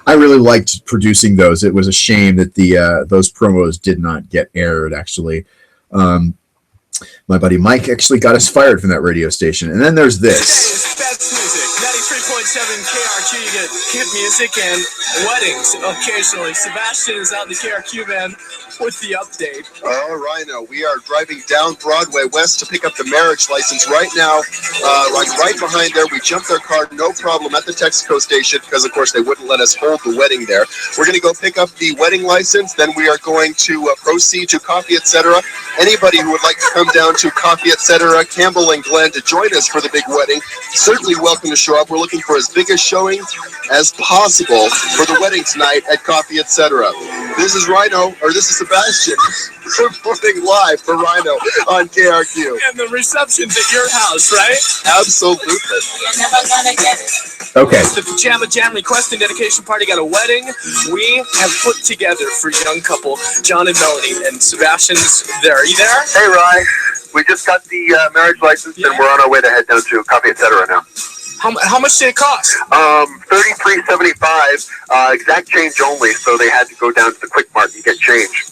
I really liked producing those. It was a shame that those promos did not get aired, actually. My buddy Mike actually got us fired from that radio station. And then there's this. It's best music. 93.7 KRQ. You get kid music and weddings occasionally. Sebastian is out in the KRQ van with the update. Oh, Rhino, we are driving down Broadway West to pick up the marriage license right now. Right behind there, we jumped their car, no problem, at the Texaco station because, of course, they wouldn't let us hold the wedding there. We're going to go pick up the wedding license. Then we are going to proceed to Coffee Etc. Anybody who would like to come down to Coffee Etc., Campbell and Glenn, to join us for the big wedding, certainly welcome to show up. We're looking for as big a showing as possible for the wedding tonight at Coffee Etc. This is Sebastian reporting live for Rhino on KRQ. And the reception's at your house, right? Absolutely. You're never gonna get it. Okay. The Pajama Jam request and dedication party got a wedding we have put together for young couple John and Melanie, and Sebastian's there. Are you there? Hey, Ryan. We just got the marriage license, and we're on our way to head down to Coffee Etc. now. How much did it cost? $33.75, exact change only, so they had to go down to the Quick Mart and get change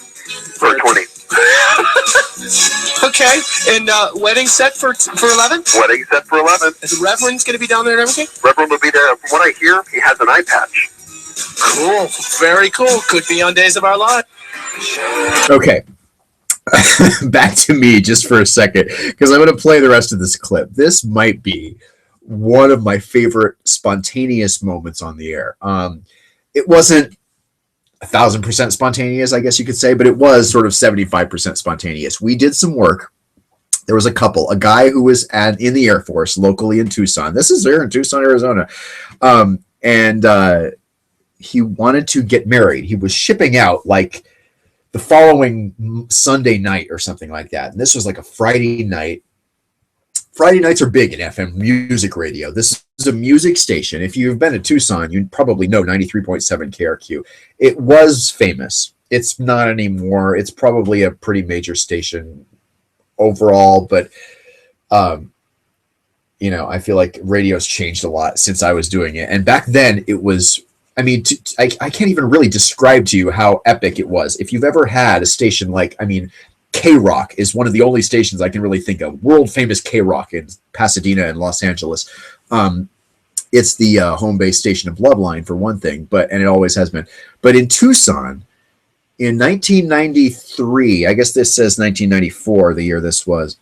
for 20. Okay, and wedding set for 11? Wedding set for 11. Is the Reverend's going to be down there and everything? Reverend will be there. From what I hear, he has an eye patch. Cool, very cool. Could be on Days of Our Lives. Okay. Back to me just for a second, because I'm going to play the rest of this clip. This might be one of my favorite spontaneous moments on the air. It wasn't 1,000% spontaneous, I guess you could say, but it was sort of 75% spontaneous. We did some work. There was a guy who was in the Air Force locally in Tucson. This is there in Tucson, Arizona. And he wanted to get married. He was shipping out like the following Sunday night or something like that. And this was like a Friday night. Friday nights are big in FM music radio. This is a music station. If you've been to Tucson, you probably know 93.7 KRQ. It was famous. It's not anymore. It's probably a pretty major station overall, but I feel like radio's changed a lot since I was doing it. And back then it was, I can't even really describe to you how epic it was. If you've ever had a station like, K-Rock is one of the only stations I can really think of. World famous K-Rock in Pasadena and Los Angeles. It's the home base station of Loveline for one thing, and it always has been. But in Tucson, in 1993, I guess this says 1994, the year this was.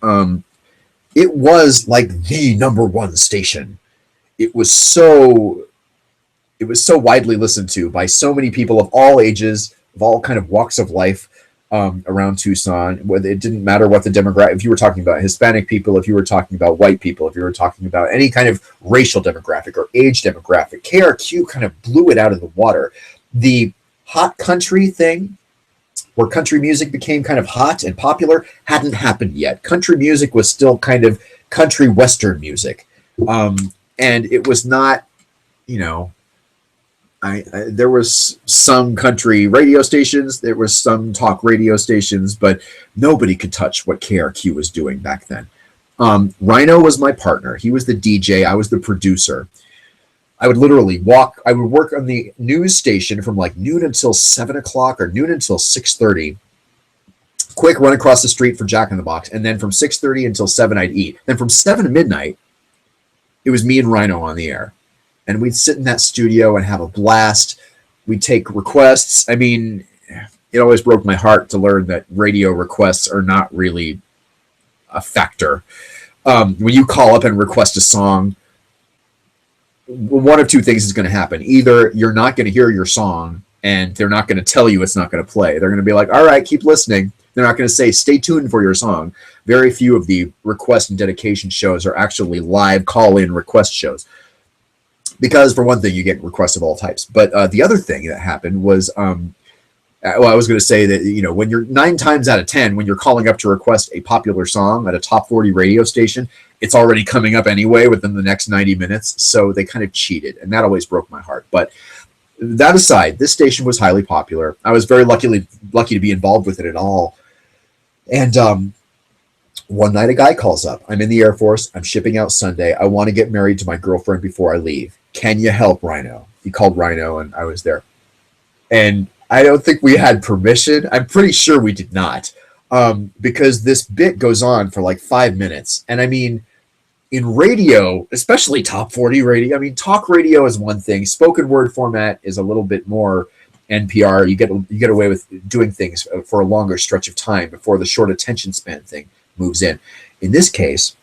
It was like the number one station. It was so widely listened to by so many people of all ages, of all kind of walks of life. Around Tucson, where it didn't matter what the demographic, if you were talking about Hispanic people, if you were talking about white people, if you were talking about any kind of racial demographic or age demographic, KRQ kind of blew it out of the water. The hot country thing, where country music became kind of hot and popular, hadn't happened yet. Country music was still kind of country western music. And it was not, there was some country radio stations, there was some talk radio stations, but nobody could touch what KRQ was doing back then. Rhino was my partner. He was the DJ. I was the producer. I would literally work on the news station from like noon until 7 o'clock or noon until 6:30. Quick run across the street for Jack in the Box. And then from 6:30 until 7, I'd eat. Then from 7 to midnight, it was me and Rhino on the air. And we'd sit in that studio and have a blast. We'd take requests. It always broke my heart to learn that radio requests are not really a factor. When you call up and request a song, one of two things is going to happen. Either you're not going to hear your song and they're not going to tell you it's not going to play. They're going to be like, all right, keep listening. They're not going to say, stay tuned for your song. Very few of the request and dedication shows are actually live call-in request shows. Because, for one thing, you get requests of all types. But the other thing that happened was, I was going to say that, when you're 9 times out of 10, when you're calling up to request a popular song at a top 40 radio station, it's already coming up anyway within the next 90 minutes. So they kind of cheated, and that always broke my heart. But that aside, this station was highly popular. I was very lucky to be involved with it at all. And one night a guy calls up. I'm in the Air Force. I'm shipping out Sunday. I want to get married to my girlfriend before I leave. Can you help, Rhino? He called Rhino, and I was there. And I don't think we had permission. I'm pretty sure we did not, because this bit goes on for like 5 minutes. And I mean, in radio, especially top 40 radio, I mean, talk radio is one thing. Spoken word format is a little bit more NPR. You get away with doing things for a longer stretch of time before the short attention span thing moves in. In this case,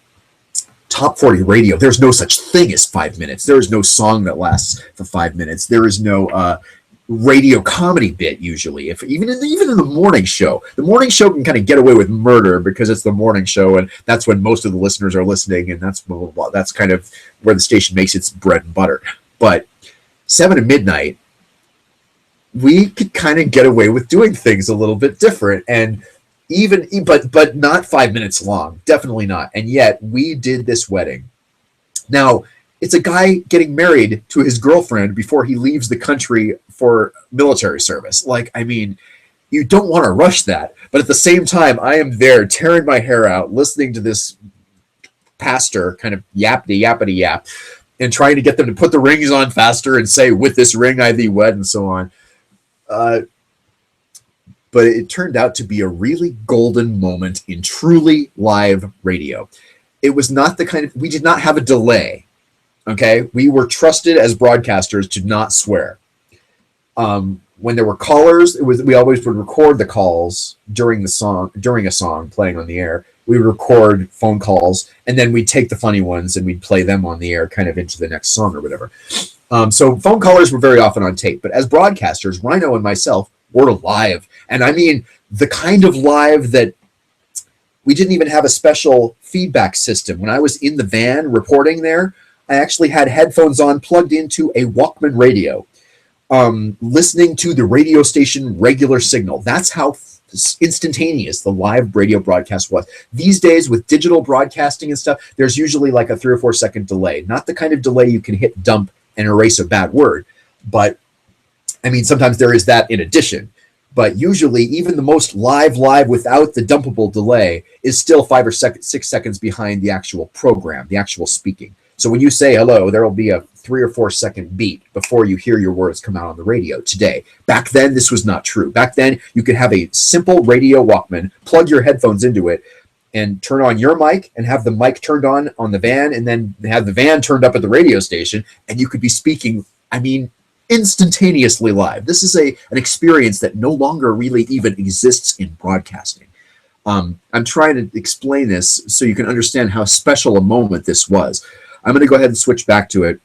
top 40 radio, there's no such thing as 5 minutes. There is no song that lasts for 5 minutes. There is no radio comedy bit usually. If even in the morning show can kind of get away with murder because it's the morning show, and that's when most of the listeners are listening, and that's blah, blah, blah. That's kind of where the station makes its bread and butter. But 7 to midnight, we could kind of get away with doing things a little bit different, and but not 5 minutes long, definitely not. And yet we did this wedding. Now, it's a guy getting married to his girlfriend before he leaves the country for military service. Like, I mean, you don't want to rush that. But at the same time, I am there tearing my hair out, listening to this pastor kind of yappity yap, and trying to get them to put the rings on faster and say, with this ring I thee wed, and so on. But it turned out to be a really golden moment in truly live radio. It was not the kind of, we did not have a delay. Okay, we were trusted as broadcasters to not swear. When there were callers, we always would record the calls during a song playing on the air. We would record phone calls, and then we'd take the funny ones and we'd play them on the air, kind of into the next song or whatever. So phone callers were very often on tape, but as broadcasters, Rhino and myself were live, and I mean the kind of live that we didn't even have a special feedback system. When I was in the van reporting there, I actually had headphones on plugged into a Walkman radio, listening to the radio station regular signal. That's how instantaneous the live radio broadcast was. These days with digital broadcasting and stuff, there's usually like a 3 or 4 second delay. Not the kind of delay you can hit dump and erase a bad word, but I mean, sometimes there is that in addition. But usually even the most live without the dumpable delay is still 5 or 6 seconds behind the actual program, the actual speaking. So when you say hello, there will be a 3 or 4 second beat before you hear your words come out on the radio today. Back then, this was not true. Back then, you could have a simple radio Walkman, plug your headphones into it, and turn on your mic and have the mic turned on the van, and then have the van turned up at the radio station, and you could be speaking, I mean, instantaneously live. This is an experience that no longer really even exists in broadcasting. I'm trying to explain this so you can understand how special a moment this was. I'm going to go ahead and switch back to it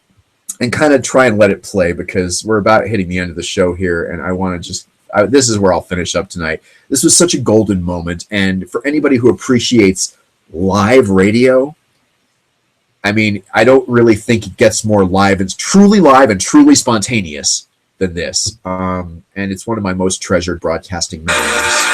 and kind of try and let it play, because we're about hitting the end of the show here, and I want to just, this is where I'll finish up tonight. This was such a golden moment, and for anybody who appreciates live radio, I mean, I don't really think it gets more live and truly spontaneous than this. And it's one of my most treasured broadcasting memories.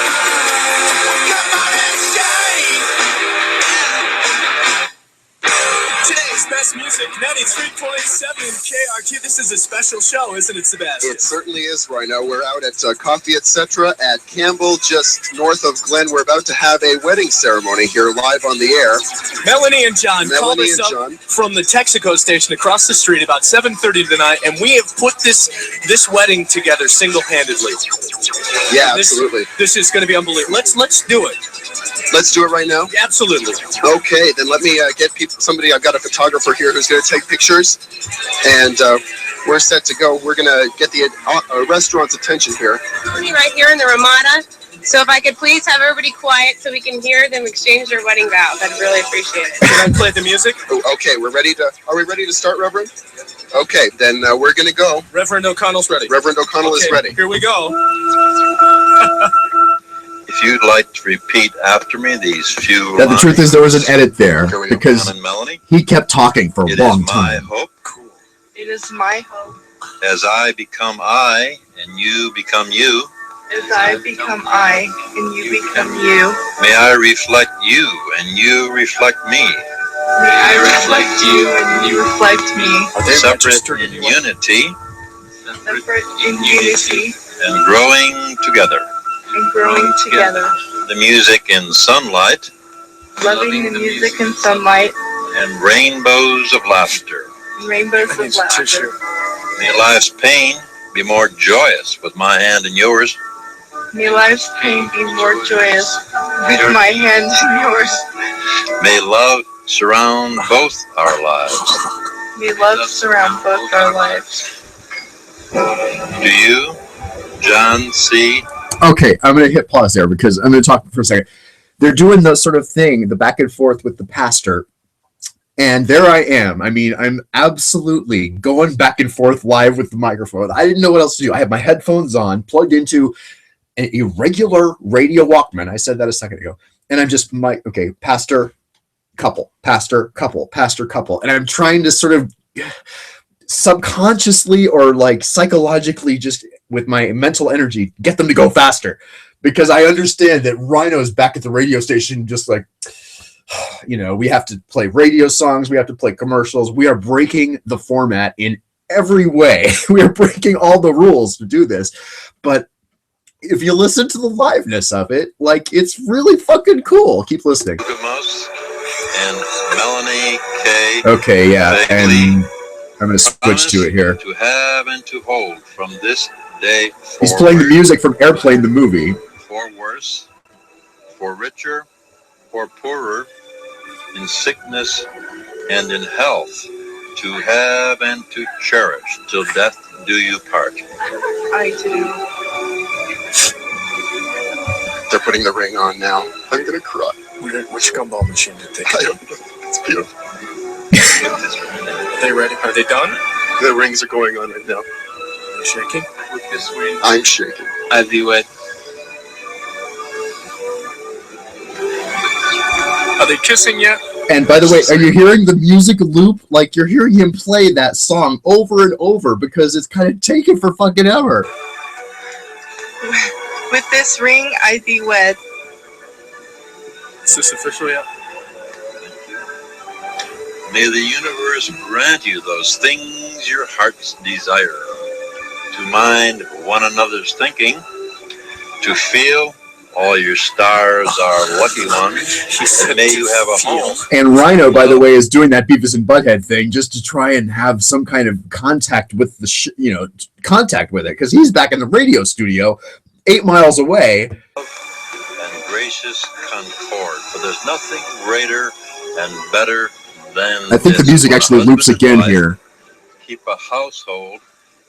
Best music, 93.7 KRQ. This is a special show, isn't it, Sebastian? It certainly is, Rhino. We're out at Coffee Etc. at Campbell, just north of Glen. We're about to have a wedding ceremony here live on the air. Melanie and John called us up from the Texaco station across the street about 7:30 tonight, and we have put this wedding together single-handedly. Yeah, absolutely. This is going to be unbelievable. Let's do it. Let's do it right now? Absolutely. Okay, then let me get somebody. I've got a photographer here who's going to take pictures, and we're set to go. We're going to get the restaurant's attention here. We'll be right here in the Ramada. So if I could please have everybody quiet so we can hear them exchange their wedding vows, I'd really appreciate it. Can I play the music? Oh, okay, are we ready to start, Reverend? Okay, then we're going to go. Reverend O'Connell's ready. Reverend O'Connell is ready. Here we go. If you'd like to repeat after me these few Now, the truth is, there was an edit there Here we go. because John and Melanie, he kept talking for a it long is my time. hope, It is my hope, as I become I and you become you, as I become I and you become you, may I reflect you and you reflect me, may I reflect you and you reflect me, separate in unity separate in unity and growing together. and growing together, The music in sunlight loving the music and sunlight, and rainbows of laughter. rainbows of laughter. May life's pain be more joyous with my hand in yours. May life's pain be more joyous with my hand in yours. May love surround both our lives. May love surround both our lives. Do you, John C. Okay, I'm going to hit pause there because I'm going to talk for a second. They're doing the sort of thing, the back and forth with the pastor. And there I am. I mean, I'm absolutely going back and forth live with the microphone. I didn't know what else to do. I had my headphones on, plugged into an irregular radio Walkman. I said that a second ago. And I'm just, okay, pastor, couple, pastor, couple, pastor, couple. And I'm trying to sort of subconsciously or like psychologically, just with my mental energy, get them to go faster. Because I understand that Rhino's back at the radio station just like, you know, we have to play radio songs, we have to play commercials. We are breaking the format in every way. We are breaking all the rules to do this. But if you listen to the liveness of it, like, it's really fucking cool. Keep listening. Gumos and Melanie K. Okay, yeah, Bagley, and I'm going to switch to it here. To have and to hold from this day forward. He's playing the music from Airplane, the movie. For worse, for richer, for poorer, in sickness and in health, to have and to cherish till death do you part. I do. They're putting the ring on now. I'm gonna cry. Which gumball machine did they I don't know. It's beautiful. Are they ready? Are they done? The rings are going on right now. Are you shaking? With this ring, I'm shaking. I'll be wet. Are they kissing yet? And by the way, are you hearing the music loop? Like, you're hearing him play that song over and over because it's kind of taken for fucking ever. With this ring, I thee wed. Is this official yet? may the universe grant you those things your hearts desire, to mind one another's thinking, to feel all your stars are lucky ones, and may you have a home. And Rhino, by the way, is doing that Beavis and Butthead thing just to try and have some kind of contact with the, contact with it, because he's back in the radio studio 8 miles away. And gracious concord, for there's nothing greater and better than I think the music actually loops again here. Keep a household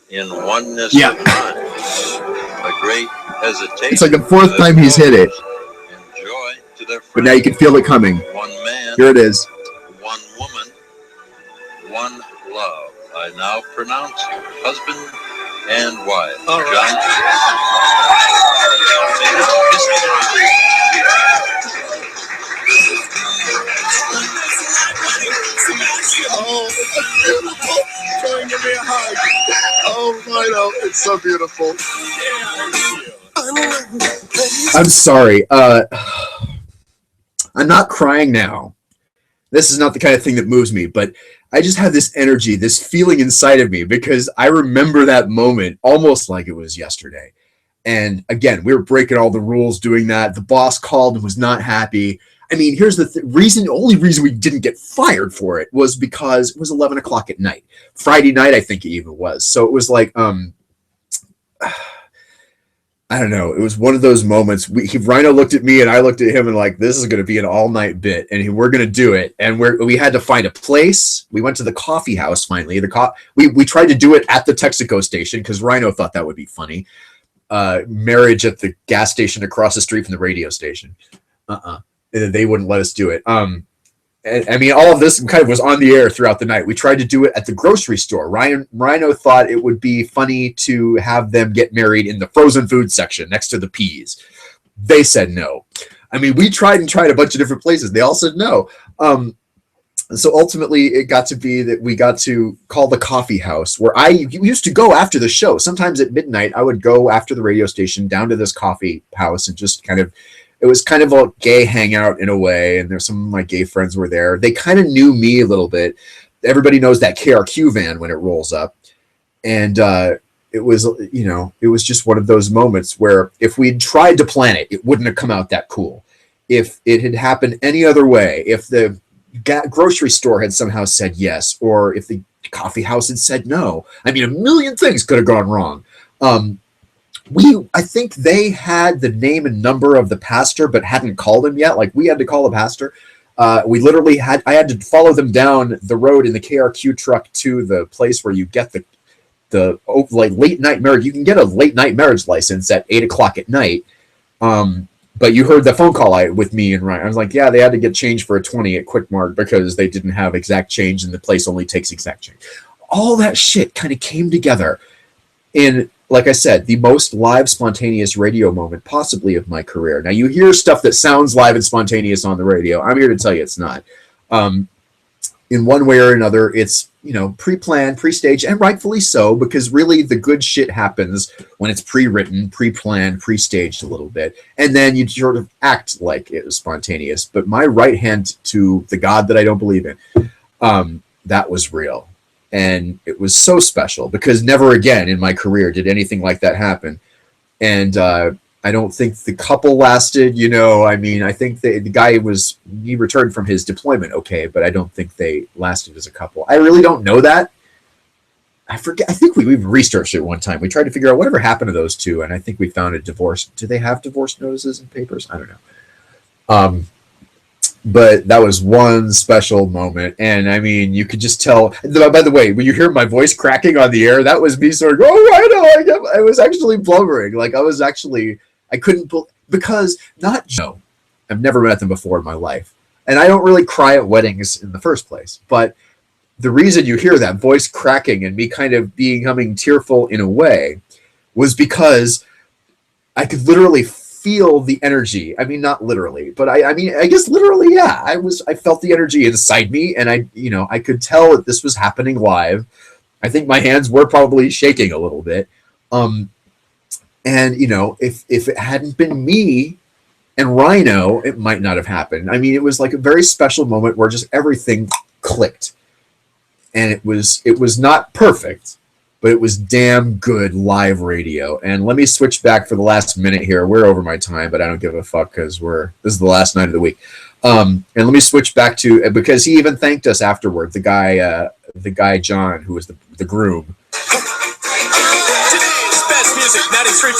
in oneness Yeah. of mind. A great hesitation. It's like the fourth time he's hit it. Joy to their But now you can feel it coming. One man, Here it is. one woman, one love. I now pronounce you husband and wife. All Oh, it's beautiful. Try and give me a hug. Oh, Rhino, it's so beautiful. I'm sorry. I'm not crying now. This is not the kind of thing that moves me, but I just have this energy, this feeling inside of me, because I remember that moment almost like it was yesterday. And again, we were breaking all the rules doing that. The boss called and was not happy. I mean, here's the only reason we didn't get fired for it was because it was 11 o'clock at night. Friday night, I think it even was. So it was like, I don't know. It was one of those moments. Rhino looked at me and I looked at him and like, this is going to be an all-night bit, and we're going to do it. And we had to find a place. We went to the coffee house finally. We tried to do it at the Texaco station because Rhino thought that would be funny. marriage at the gas station across the street from the radio station. They wouldn't let us do it. And, I mean, all of this kind of was on the air throughout the night. We tried to do it at the grocery store. Rhino thought it would be funny to have them get married in the frozen food section next to the peas. They said no. I mean, we tried a bunch of different places. They all said no. So ultimately, it got to be that we got to call the coffee house, where I used to go after the show. Sometimes at midnight, I would go after the radio station down to this coffee house and just kind of, it was kind of a gay hangout in a way. And there's some of my gay friends were there. They kind of knew me a little bit. Everybody knows that KRQ van when it rolls up. And it was, you know, it was just one of those moments where if we'd tried to plan it, it wouldn't have come out that cool. If it had happened any other way, if the grocery store had somehow said yes, or if the coffee house had said no, I mean, a million things could have gone wrong. I think they had the name and number of the pastor, but hadn't called him yet. Like, we had to call the pastor. I had to follow them down the road in the KRQ truck to the place where you get the late night marriage. You can get a late night marriage license at 8:00 at night. But you heard the phone call with me and Ryan. I was like, yeah, they had to get change for a 20 at Quick Mart because they didn't have exact change and the place only takes exact change. All that shit kind of came together in, like I said, the most live, spontaneous radio moment possibly of my career. Now, you hear stuff that sounds live and spontaneous on the radio. I'm here to tell you it's not. In one way or another, it's, you know, pre-planned, pre-staged, and rightfully so, because really the good shit happens when it's pre-written, pre-planned, pre-staged a little bit, and then you sort of act like it was spontaneous. But my right hand to the God that I don't believe in, that was real. And it was so special because never again in my career did anything like that happen. And I don't think the couple lasted, you know, I mean, I think the guy he returned from his deployment okay, but I don't think they lasted as a couple. I really don't know that. I forget. I think we researched it one time. We tried to figure out whatever happened to those two, and I think we found a divorce. Do they have divorce notices and papers? I don't know. But that was one special moment. And I mean, you could just tell, by the way, when you hear my voice cracking on the air, that was me sort of, oh, I know. I was actually blubbering. Like I couldn't, because I've never met them before in my life. And I don't really cry at weddings in the first place. But the reason you hear that voice cracking and me kind of becoming tearful in a way was because I could literally feel the energy. I mean, not literally, but I mean, I guess literally, yeah. I felt the energy inside me, and I could tell that this was happening live. I think my hands were probably shaking a little bit. And you know, if it hadn't been me and Rhino, it might not have happened. I mean, it was like a very special moment where just everything clicked. And it was not perfect, but it was damn good live radio. And let me switch back for the last minute here. We're over my time, but I don't give a fuck because this is the last night of the week. And let me switch back to, because he even thanked us afterward. The guy John, who was the groom. Today's best music, 93.7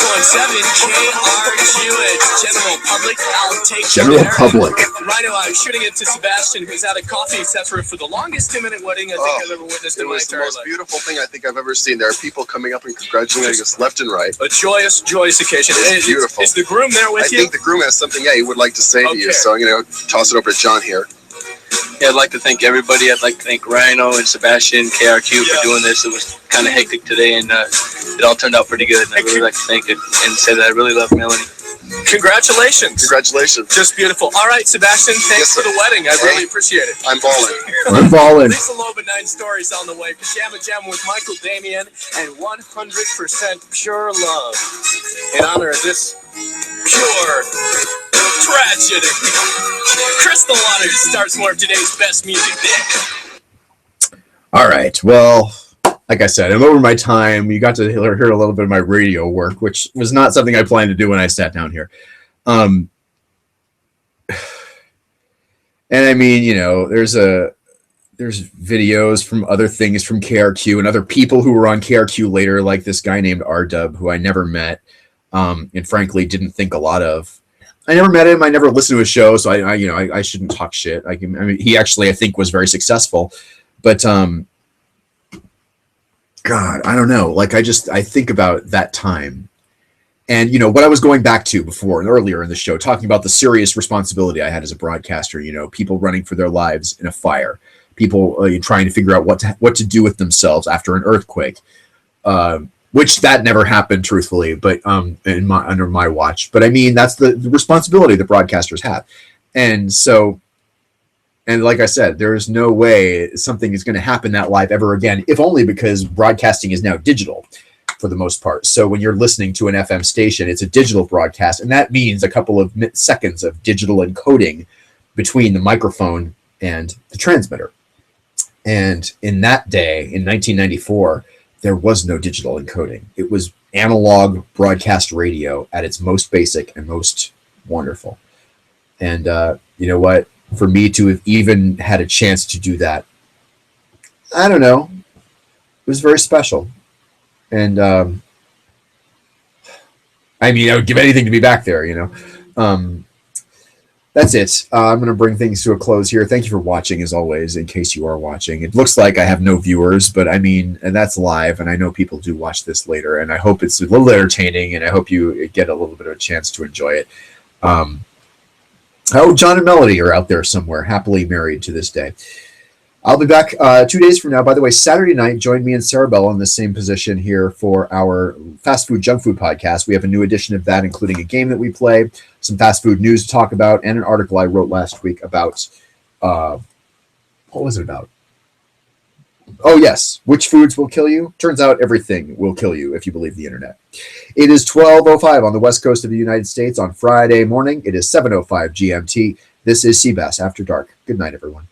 KRQ. It's General Public. I'll take General Public. Rhino, I'm shooting it to Sebastian, who's out of coffee, except for the longest 2-minute wedding I think I've ever witnessed in my entire life. It was the most beautiful thing I think I've ever seen. There are people coming up and congratulating us left and right. A joyous, joyous occasion. It's beautiful. Is the groom there with you? I think the groom has something, he would like to say to you. So I'm going to toss it over to John here. Yeah, I'd like to thank everybody. I'd like to thank Rhino and Sebastian, KRQ, for doing this. It was kind of hectic today, and it all turned out pretty good. And I'd really like to thank it and say that I really love Melanie. Congratulations. Congratulations. Just beautiful. All right, Sebastian, thanks for the wedding. I really appreciate it. I'm balling. I'm balling. Lisa Loeb at 9 Stories on the way. Pajama Jam with Michael Damian and 100% Pure Love. In honor of this pure tragedy. Crystal Waters starts more of today's best music. All right. Well, like I said, I'm over my time. You got to hear a little bit of my radio work, which was not something I planned to do when I sat down here. And I mean, you know, there's videos from other things from KRQ and other people who were on KRQ later, like this guy named R-Dub, who I never met, and frankly didn't think a lot of. I never met him. I never listened to his show, so I shouldn't talk shit. I mean, he actually, I think, was very successful, but God, I don't know. Like, I think about that time, And, what I was going back to before and earlier in the show, talking about the serious responsibility I had as a broadcaster, people running for their lives in a fire, people trying to figure out what to do with themselves after an earthquake, which that never happened, truthfully, but under my watch. But I mean, that's the responsibility that broadcasters have. And so, and like I said, there is no way something is going to happen that live ever again, if only because broadcasting is now digital for the most part. So when you're listening to an FM station, it's a digital broadcast, and that means a couple of seconds of digital encoding between the microphone and the transmitter. And in that day, in 1994, there was no digital encoding. It was analog broadcast radio at its most basic and most wonderful. And you know what? For me to have even had a chance to do that, I don't know. It was very special. And I mean, I would give anything to be back there, That's it. I'm going to bring things to a close here. Thank you for watching, as always, in case you are watching. It looks like I have no viewers, but I mean, and that's live, and I know people do watch this later, and I hope it's a little entertaining, and I hope you get a little bit of a chance to enjoy it. John and Melody are out there somewhere, happily married to this day. I'll be back 2 days from now. By the way, Saturday night, join me and Sarah Bell in the same position here for our Fast Food Junk Food podcast. We have a new edition of that, including a game that we play, some fast food news to talk about, and an article I wrote last week about, what was it about? Oh, yes. Which foods will kill you? Turns out everything will kill you if you believe the internet. It is 12:05 on the west coast of the United States on Friday morning. It is 7:05 GMT. This is cBas After Dark. Good night, everyone.